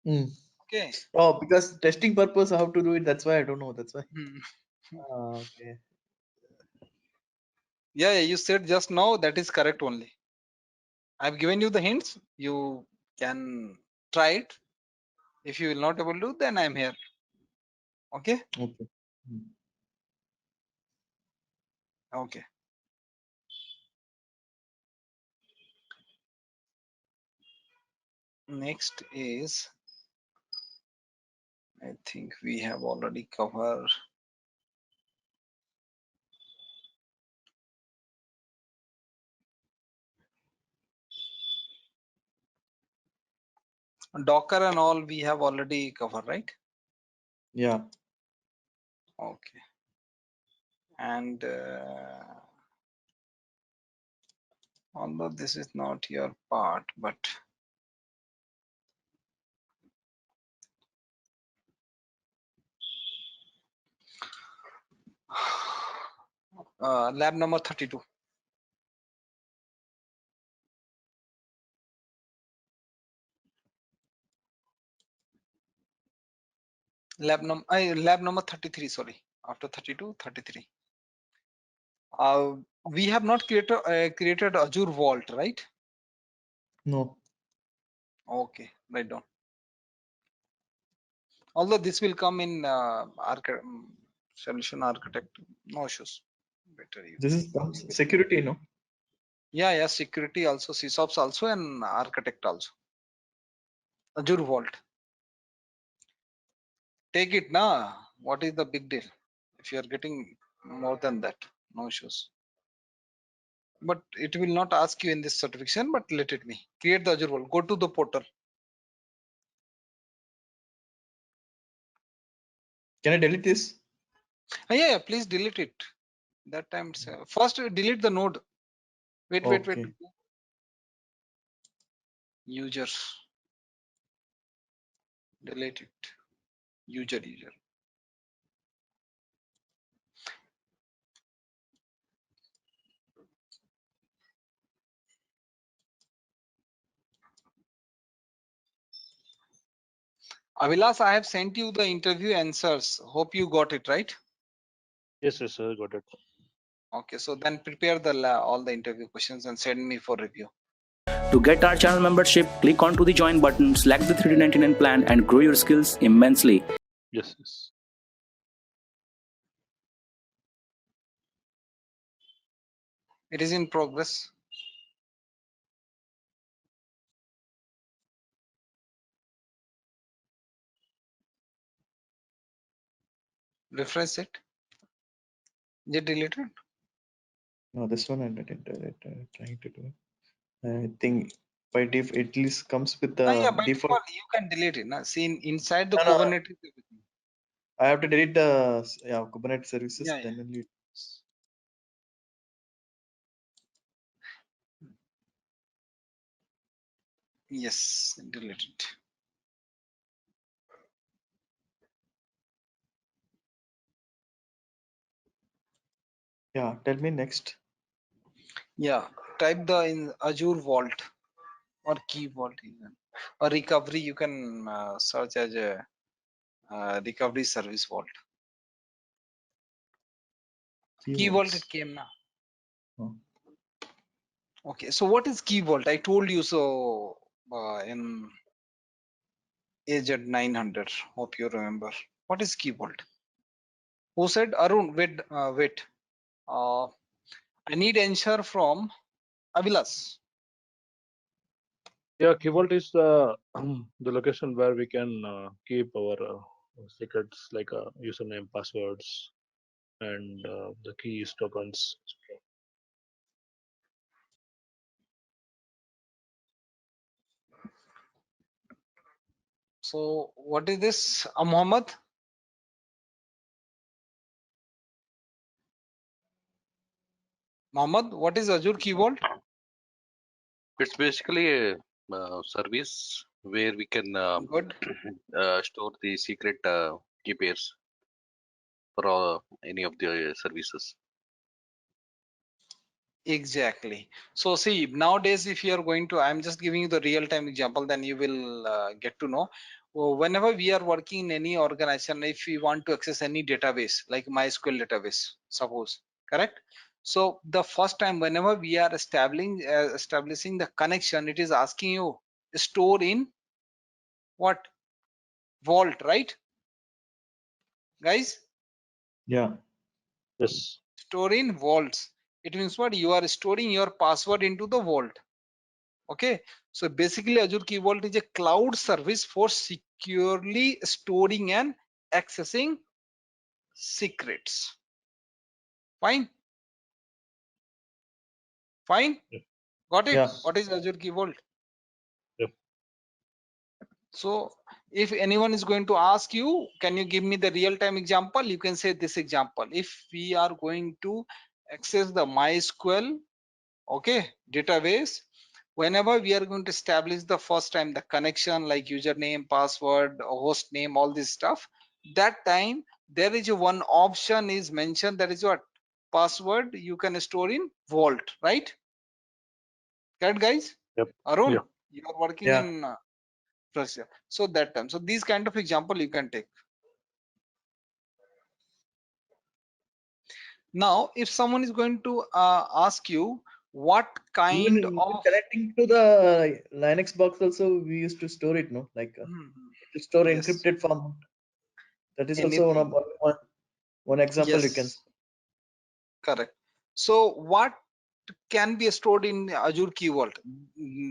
Hmm. Okay. Oh, because testing purpose, how to do it? That's why I don't know. That's why. Hmm. Okay. Yeah, you said just now that is correct only. I've given you the hints. You can try it. If you will not able to, then I'm here. Okay. Okay. Hmm. Okay. Next is, I think we have already covered. Docker and all we have already covered, right? Yeah. Okay. And although this is not your part, but lab number 32. Lab number 33, sorry. After 32, 33. We have not created Azure Vault, right? No. Okay, write down. Although this will come in solution architect, no issues. Better you. This is security, no? Yeah, security also, sysops also, and architect also. Azure Vault. Take it, na. What is the big deal? If you are getting more than that, no issues. But it will not ask you in this certification, but let it be. Create the Azure Vault. Go to the portal. Can I delete this? Yeah, please delete it. That time it's, first delete the node. Wait. Okay. User. Delete it. User. Avilas, I have sent you the interview answers. Hope you got it right. Yes, yes, sir, got it. Okay, so then prepare all the interview questions and send me for review. To get our channel membership, click onto the join button, select the 3D99 plan, and grow your skills immensely. Yes, yes. It is in progress. Refresh it. Is it deleted? No, this one I didn't trying to do. I think by default it at least comes with the Yeah, by default. default you can delete it. Na? See, inside the No, no, Kubernetes. I have to delete the Kubernetes services. Yeah, yeah. Then only. Yes, delete it. Yeah, tell me next. Yeah, type the in Azure Vault or Key Vault even. Or recovery, you can search as a recovery service vault. Key Vault it came now. Oh. Okay, so what is Key Vault? I told you so in Agent 900. Hope you remember. What is Key Vault? Who said? Arun, wait. I need answer from Avilas. Yeah, Key Vault is the the location where we can keep our secrets like username, passwords, and the keys, tokens. So what is this? Muhammad? Muhammad, what is Azure Key Vault? It's basically a service where we can Good. store the secret key pairs for any of the services. Exactly. So see, nowadays, if you are going to, I'm just giving you the real-time example, then you will get to know. Whenever we are working in any organization, if we want to access any database, like MySQL database, suppose, correct? So the first time, whenever we are establishing the connection, it is asking you store in what? Vault, right? Guys, Yeah. Yes. store in vaults. It means what? You are storing your password into the vault. Okay, so basically Azure Key Vault is a cloud service for securely storing and accessing secrets. Fine. Fine. Yep. Got it? Yeah. What is Azure Key Vault? Yep. So if anyone is going to ask you, can you give me the real-time example? You can say this example. If we are going to access the MySQL, okay, database, whenever we are going to establish the first time the connection like username, password, host name, all this stuff, that time there is one option is mentioned, that is what? Password you can store in vault, right? Correct, guys? Yep. Arun, Yeah. you are working Yeah. in Russia. So that time, so these kind of example you can take. Now if someone is going to ask you what kind Even of connecting to the Linux box also, we used to store it, no? Like to store yes, encrypted form. That is also anything, one example you can. yes, correct. So what can be stored in Azure Key Vault?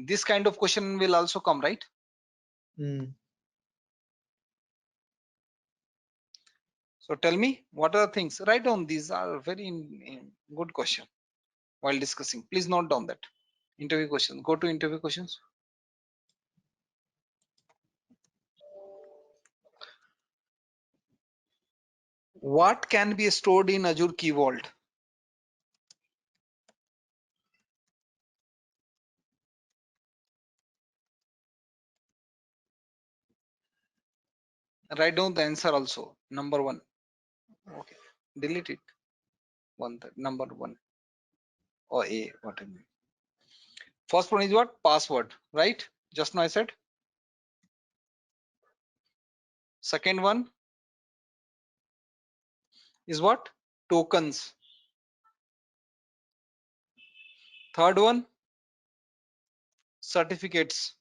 This kind of question will also come, right? So tell me, what are the things? Write down. These are very good question while discussing. Please note down that. Interview questions. Go to interview questions. What can be stored in Azure Key Vault? Write down the answer also. Number one. Okay. Delete it. Number one. Or A, whatever. First one is what? Password, right? Just now I said. Second one is what? Tokens. Third one, certificates.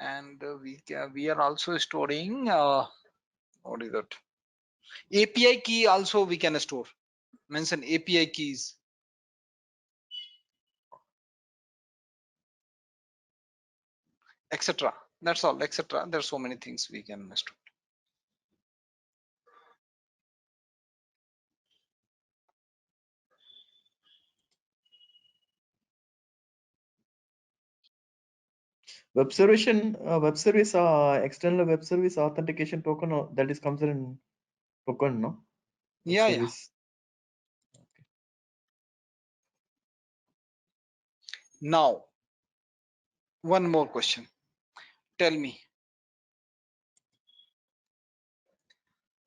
And we are also storing what is that? API key also we can store. Mention API keys. Etc. That's all. Etc. There's so many things we can store. web service, external web service authentication token, that is comes in token, no? Web Yeah, yeah. service. Now, one more question. Tell me,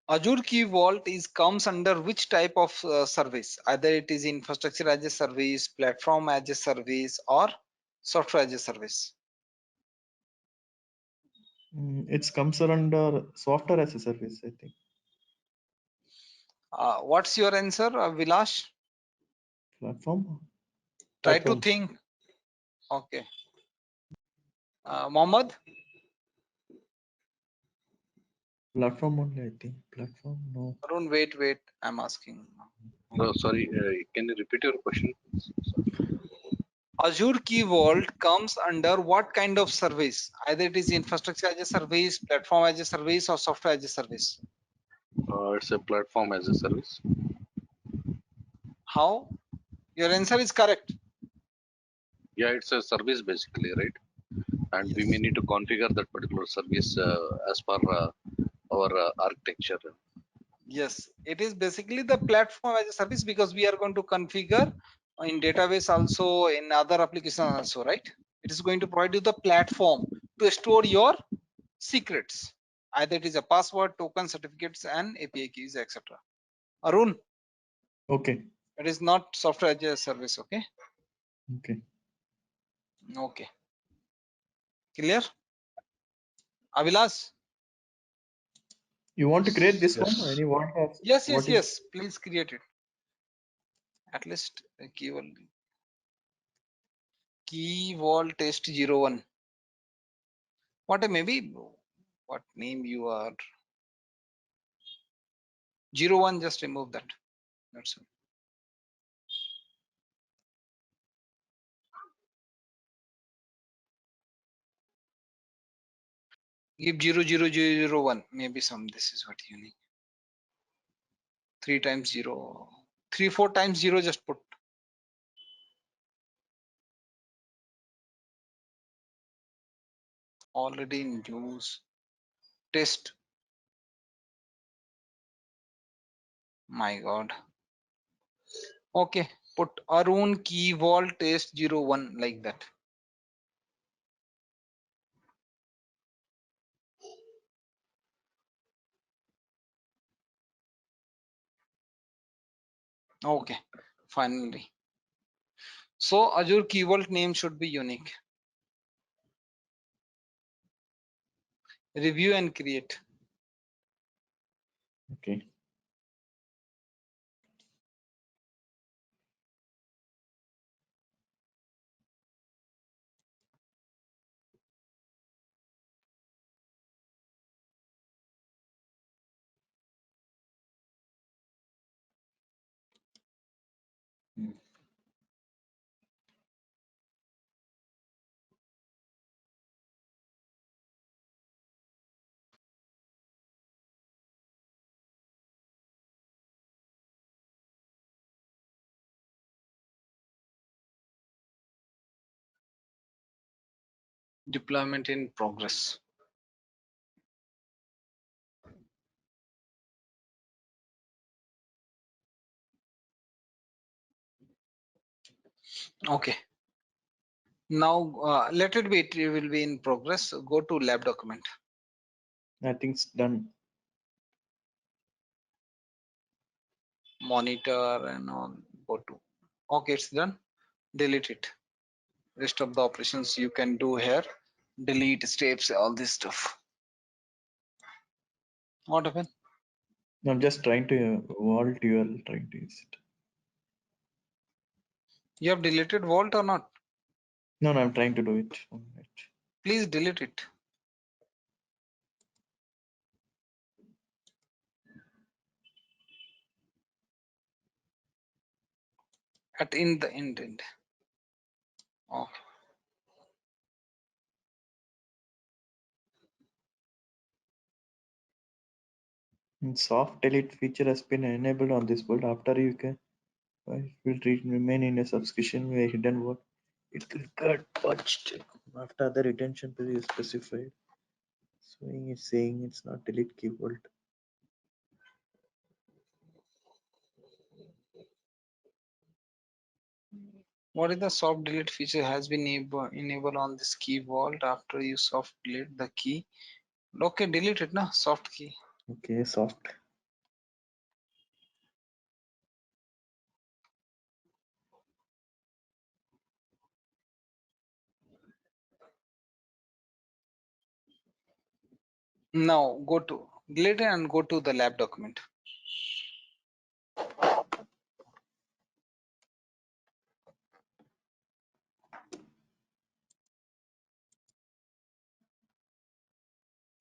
Azure Key Vault comes under which type of service? Either it is infrastructure as a service, platform as a service, or software as a service. It comes under software as a service, I think. What's your answer, Vilash? Platform. Try Platform. to think. Okay. Mohammed? Platform only, I think. Platform, no. Arun, wait. I'm asking. No, sorry. Can you repeat your question? Azure Key Vault comes under what kind of service? Either it is infrastructure as a service, platform as a service, or software as a service. It's a platform as a service. How? Your answer is correct. Yeah, it's a service basically, right? And we may need to configure that particular service as per our architecture. Yes, it is basically the platform as a service because we are going to configure in database also, in other applications also, right? It is going to provide you the platform to store your secrets. Either it is a password, token, certificates, and API keys, etc. Arun, Okay. it is not software as a service, okay? Okay. Okay. Clear? Avilas? You want to create this one? Yes. Any what? Yes, what is- yes. Please create it. At least a key vault test 01. What maybe what name you are 01, just remove that. That's it. Give 00001, maybe some this is what you need. 3 times 0, 3 4 times 0, just put. Already in use. Test. My god. Okay, put Arun key vault test 01 like that. Okay, finally. So Azure key vault name should be unique. Review and create. Okay. Deployment in progress. Okay. Now let it be, it will be in progress. Go to lab document. I think it's done. Monitor and all. Go to. Okay, it's done. Delete it. Rest of the operations you can do here. delete steps, all this stuff. What happened? I'm just trying to Vault UL, trying to use it. You have deleted Vault or not? No, I'm trying to do it. 1 minute. Please delete it. In the end. Oh, Soft delete feature has been enabled on this board. After you can, it will remain in a subscription with a hidden word. It will get patched after the retention period is specified. Swing is saying it's not delete keyboard. what is the soft delete feature has been enabled on this key vault after you soft delete the key? Okay, delete it now. Soft key. Okay, soft. Now go to delete it and go to the lab document.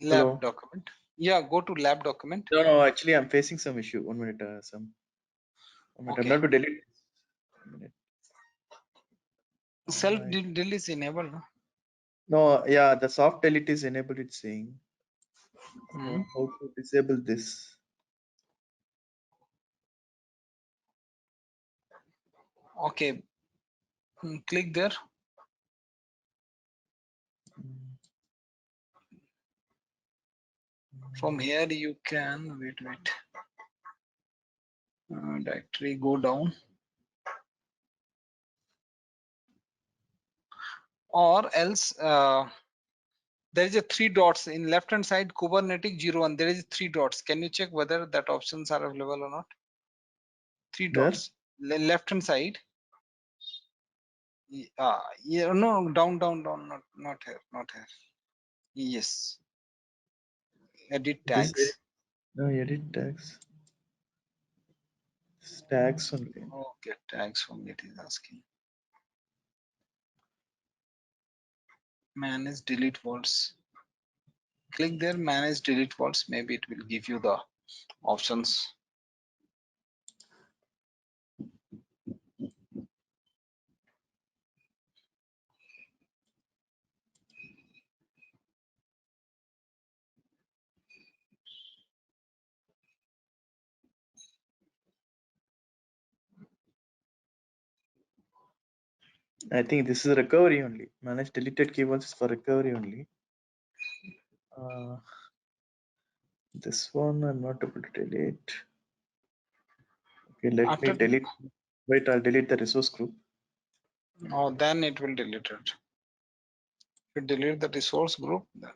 Lab Hello. document. Yeah, go to lab document. No, actually, I'm facing some issue. 1 minute. One minute. I'm Okay. not to delete. 1 minute. Self Right. delete is enabled. No? No, yeah, the soft delete is enabled. It's saying Hmm. how to disable this. Okay. Click there. From here you can wait. Directory, go down. Or else there is a 3 dots in left hand side Kubernetes 01. There is 3 dots. Can you check whether that options are available or not? 3 There? dots. Left hand side. Yeah, no, down, not here, not here. Yes. Edit This tags. no edit tags. Tags only. Okay, tags from it is asking. Manage delete vaults. Click there, manage delete vaults. Maybe it will give you the options. I think this is recovery only. Manage deleted keywords is for recovery only. This one I'm not able to delete. Okay, let me delete. Wait, I'll delete the resource group. Oh, then it will delete it. If you delete the resource group, then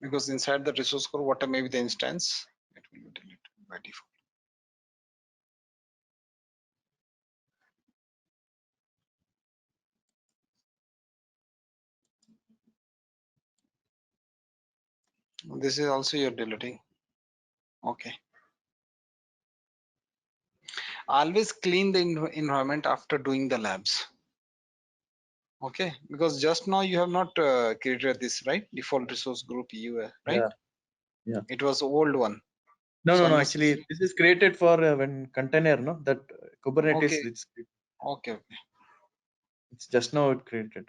because inside the resource group, whatever may be the instance, it will be deleted by default. This is also your deleting. Okay. Always clean the environment after doing the labs. Okay, because just now you have not created this, right? Default resource group right? Yeah. It was old one. No, So actually, this is created for when container, no? That Kubernetes, okay. Okay. It's just now it created.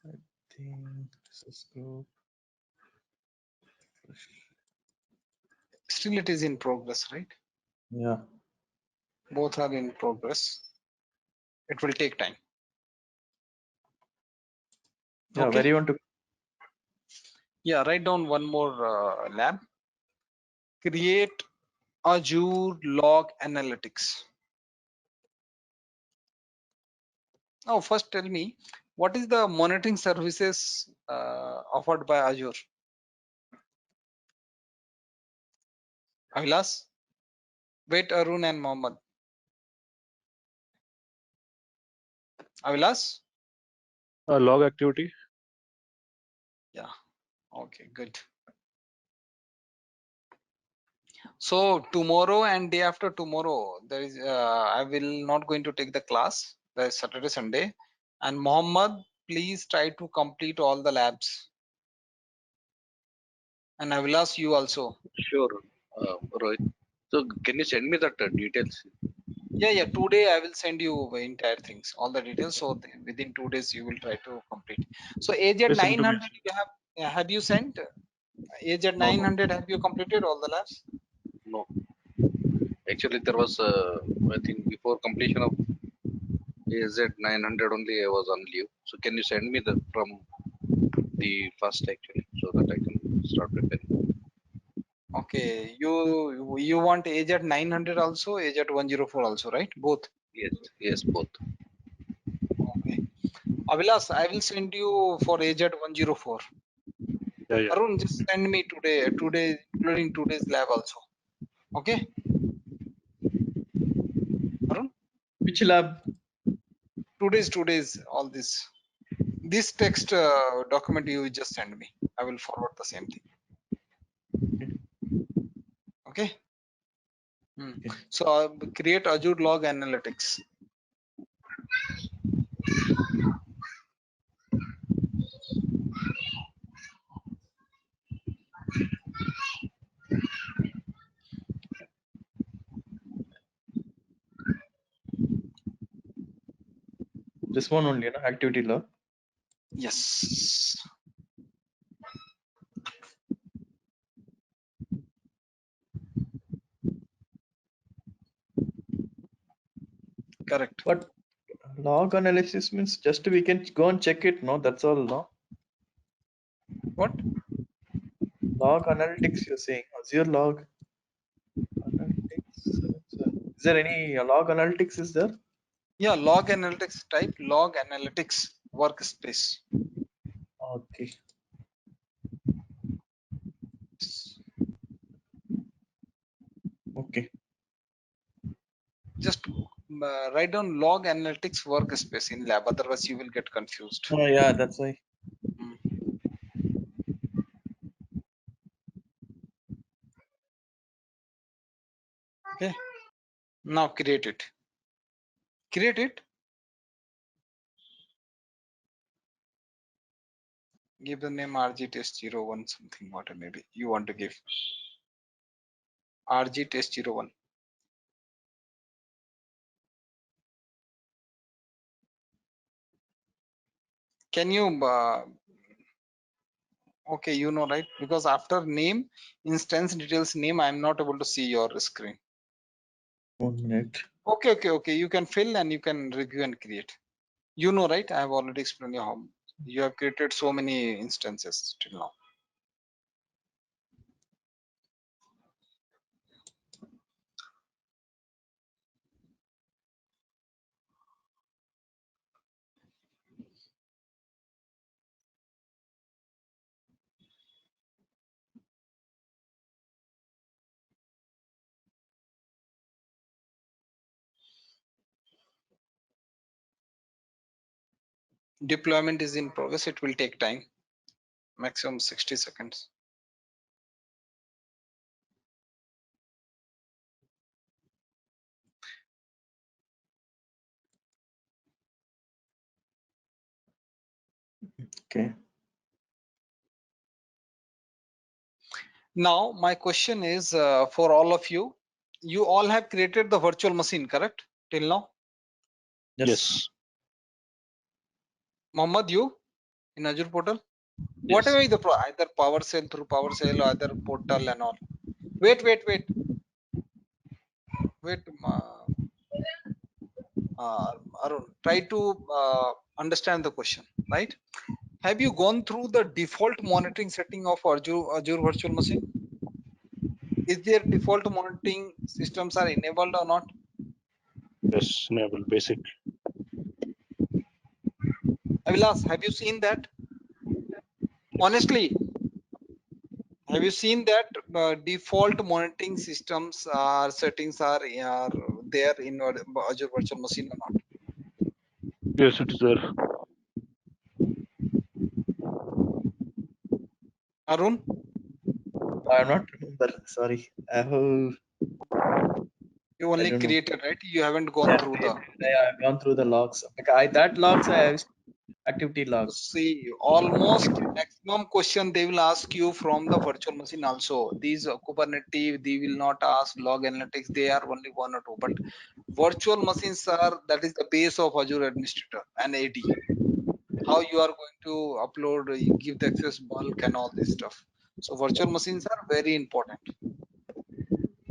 I think resource group. Still it is in progress, right? Yeah. Both are in progress. It will take time. Yeah, Okay. where you want to? Yeah, write down one more lab. Create Azure Log Analytics. Now, first tell me, what is the monitoring services offered by Azure? Avilas? Wait, Arun and Mohammed. Avilas? Log activity. Yeah. Okay, good. So tomorrow and day after tomorrow, there is I will not going to take the class. There is Saturday, Sunday, and Mohammed, please try to complete all the labs. And I will ask you also. Sure, Rohit. So can you send me that details? Yeah. Today I will send you the entire things, all the details. So within 2 days you will try to complete. So age at Please send to me. 900, you have you sent? Age at No, no, 900, have you completed all the labs? no. Actually, there was, I think, before completion of AZ 900 only I was on leave. So can you send me the from the first actually, so that I can start preparing? Okay, you want age at 900 also, age at 104 also, right? Both. Yes, yes, both. Okay. Avilas, I will send you for age at 104. Yeah. Arun, just send me today, including today's lab also. Okay, Arun, Which lab? today's all this text document you just send me. I will forward the same thing. Okay. Okay. So create Azure Log Analytics. This one only, no? Activity log. Yes. Correct. But log analysis means just we can go and check it, no? That's all, no? What? Log analytics, you're saying Azure log analytics. Is there any log analytics? Is there? Yeah, log analytics, type log analytics workspace. Okay. Okay. Just write down log analytics workspace in lab, otherwise you will get confused. Oh yeah, that's why. Okay, now create it. Create it. Give the name RG test 01 something, what maybe you want to give. RG test 01. Can you okay, you know, right? Because after name, instance details name, I'm not able to see your screen. 1 minute. Okay. You can fill and you can review and create. You know, right? I have already explained you how you have created so many instances till now. Deployment is in progress. It will take time, maximum 60 seconds. Okay. Now, my question is for all of you. You all have created the virtual machine, correct? Till now, Yes. Mohammed, you in Azure portal. Yes. Whatever the either PowerShell through PowerShell or other portal and all. Wait. Arun, try to understand the question, right? Have you gone through the default monitoring setting of Azure Virtual Machine? Is there default monitoring systems are enabled or not? Yes. Enable basic. Avilas, have you seen that? Honestly, have you seen that default monitoring systems settings are there in Azure Virtual Machine or not? Yes, it is there. Arun, I'm not remember. Sorry. I have. you I only don't know. created, right? You haven't gone Yeah, through the. I've gone through the logs. Like that logs I have activity logs. See, almost maximum question they will ask you from the virtual machine also. These Kubernetes, they will not ask log analytics. They are only one or two. But virtual machines are, that is the base of Azure Administrator and AD. How you are going to upload, give the access bulk and all this stuff. So virtual machines are very important.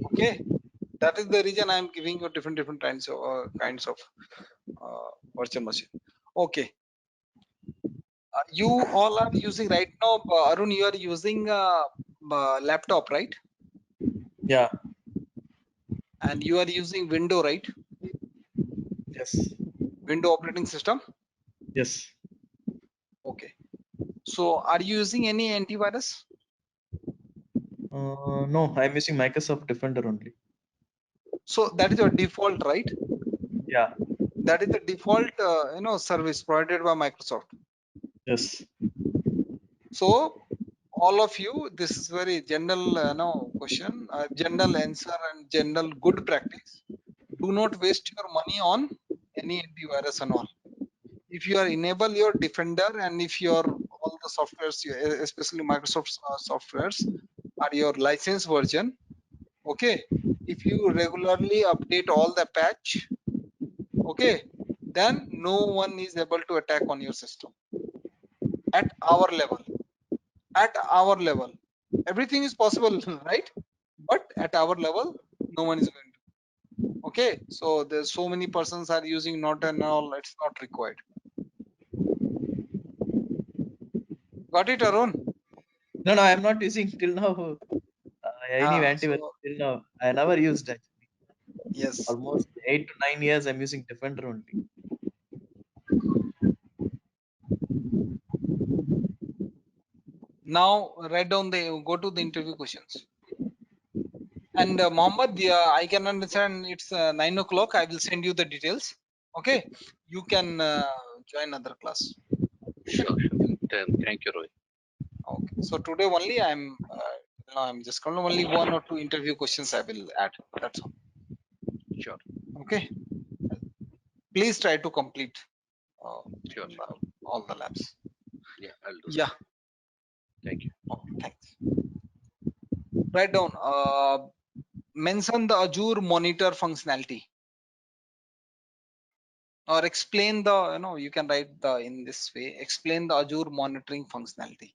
Okay, that is the reason I am giving you different kinds of virtual machine. Okay. You all are using right now, Arun, you are using laptop, right? Yeah. And you are using Window, right? Yes. Window operating system. Yes. Okay. So are you using any antivirus? No, I'm using Microsoft Defender only. So that is your default, right? Yeah. That is the default, service provided by Microsoft. Yes. So all of you, this is very general, question, general answer and general good practice. Do not waste your money on any antivirus and all. If you are enable your Defender and if your all the softwares, especially Microsoft softwares, are your licensed version, okay. If you regularly update all the patch, okay, then no one is able to attack on your system. At our level, everything is possible, right? But at our level, no one is going to. Okay, so there's so many persons are using not and all. It's not required. Got it, Arun? No, I'm not using till now any antivirus So till now. I never used it. yes. Almost 8 to 9 years I'm using Defender only. Now write down the go to the interview questions. And Mohammed, I can understand it's 9 o'clock. I will send you the details. Okay, you can join other class. Sure, sure. Thank you, Rohit. Okay. So today only I'm just going to only one or two interview questions I will add. That's all. Sure, Okay. Please try to complete uh, sure. all the labs. Yeah, I'll do Yeah. that. Thank you. Okay, thanks. Write down. Mention the Azure Monitor functionality, or explain the. You can write the in this way. Explain the Azure monitoring functionality.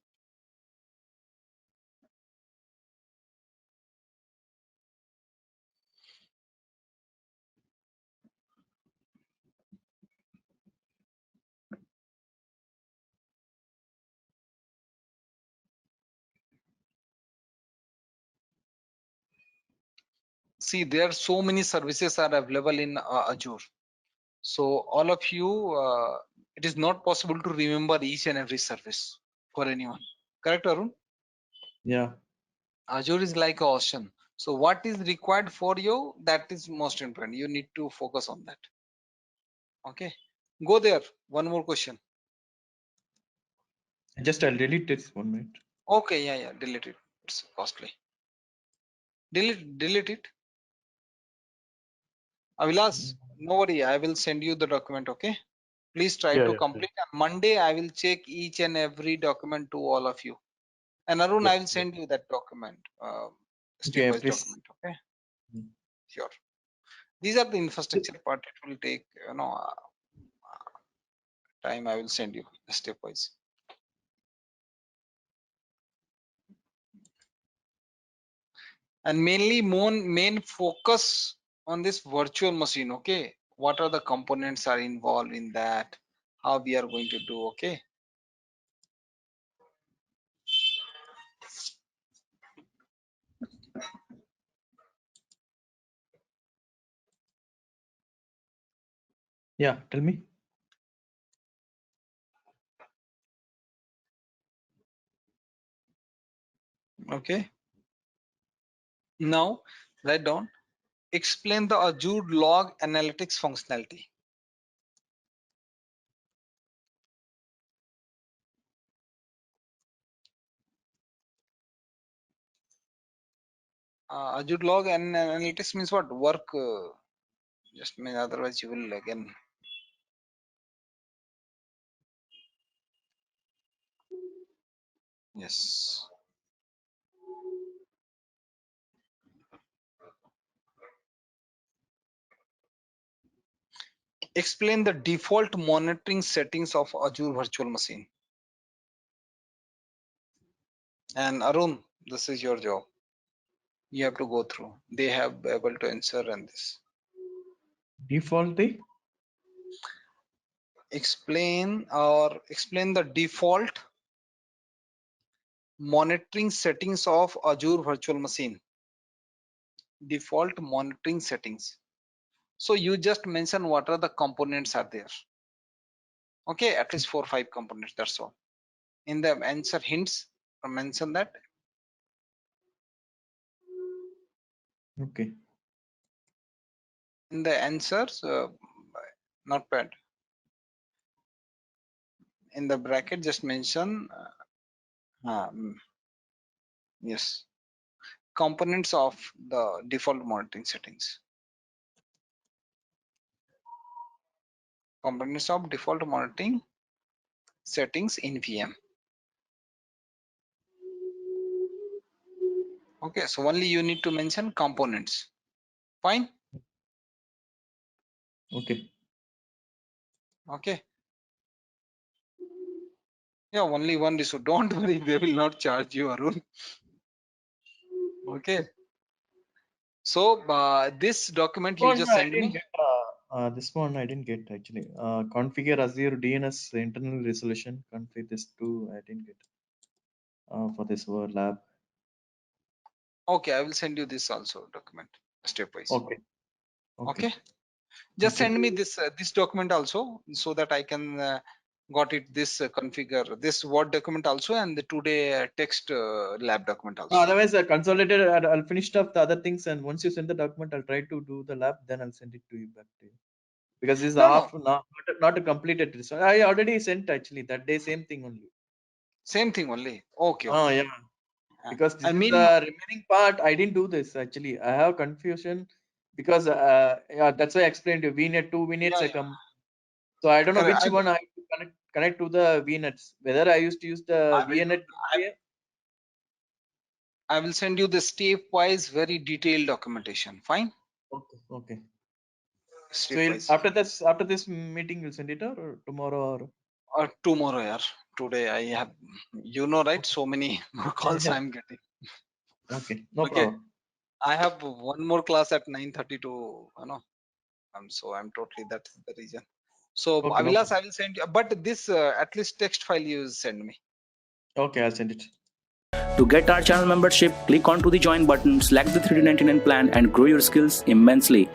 See, there are so many services are available in Azure. So all of you, it is not possible to remember each and every service for anyone. Correct, Arun? Yeah. Azure is like an ocean. So what is required for you? That is most important. You need to focus on that. Okay. Go there. One more question. I'll delete this 1 minute. Okay. Yeah. Delete it. It's costly. Delete it. Avilas, no worry. I will send you the document. Okay. Please try Yeah, to yeah, yeah. complete. And Monday, I will check each and every document to all of you. And Arun, Yep, I will yep. send you that document, Okay, step-wise please. document. Okay, Mm. sure. These are the infrastructure part. It will take, time. I will send you step-wise. And mainly, main focus on this virtual machine. Okay, what are the components are involved in that? How we are going to do? Okay. Yeah, tell me. Okay. Now, write down. Explain the Azure Log Analytics functionality. Azure Log and Analytics means what? Work. Just mean, otherwise you will again. Yes. Explain the default monitoring settings of Azure Virtual Machine. And Arun, this is your job. You have to go through. They have able to answer on this. Default thing? Explain the default monitoring settings of Azure Virtual Machine. Default monitoring settings. So you just mention what are the components are there. Okay, at least 4 or 5 components, that's all. In the answer hints, mention that. Okay. In the answers, not bad. In the bracket, just mention, yes, components of the default monitoring settings. Components of default monitoring settings in VM. Okay, so only you need to mention components. Fine. Okay. Okay. Yeah, only one issue. Don't worry, they will not charge you, Arun. Okay. So this document you just send me. This one I didn't get actually. Configure Azure DNS internal resolution. Configure this too. I didn't get for this lab. Okay, I will send you this also document stepwise. Okay. Okay. Just Okay. send me this this document also so that I can got it this configure this Word document also and the today text lab document also. Otherwise, consolidated. I'll finish up the other things, and once you send the document, I'll try to do the lab. Then I'll send it to you back to you. Because this is No, half not a completed result. I already sent actually that day, same thing only. same thing only. Okay. Oh Okay. yeah. Because this I is mean, the remaining part. I didn't do this actually. I have confusion because yeah, that's why I explained to you. VNet 2 VNets yeah, I come. So I don't know correct. which one I connect to the VNets. Whether I used to use the VNet. I will send you the stepwise very detailed documentation. Fine. Okay. Okay. So Stepwise. after this meeting, you'll send it or tomorrow Or tomorrow, yeah. Today I have, you know, right? So many calls I'm getting. Okay. No Okay. problem. I have one more class at 9:30 to, you know, so I'm totally, that's the reason. So Okay, no Avilas, I will send you, but this at least text file you send me. Okay, I'll send it. To get our channel membership, click onto the join button, select the 3D99 plan and grow your skills immensely.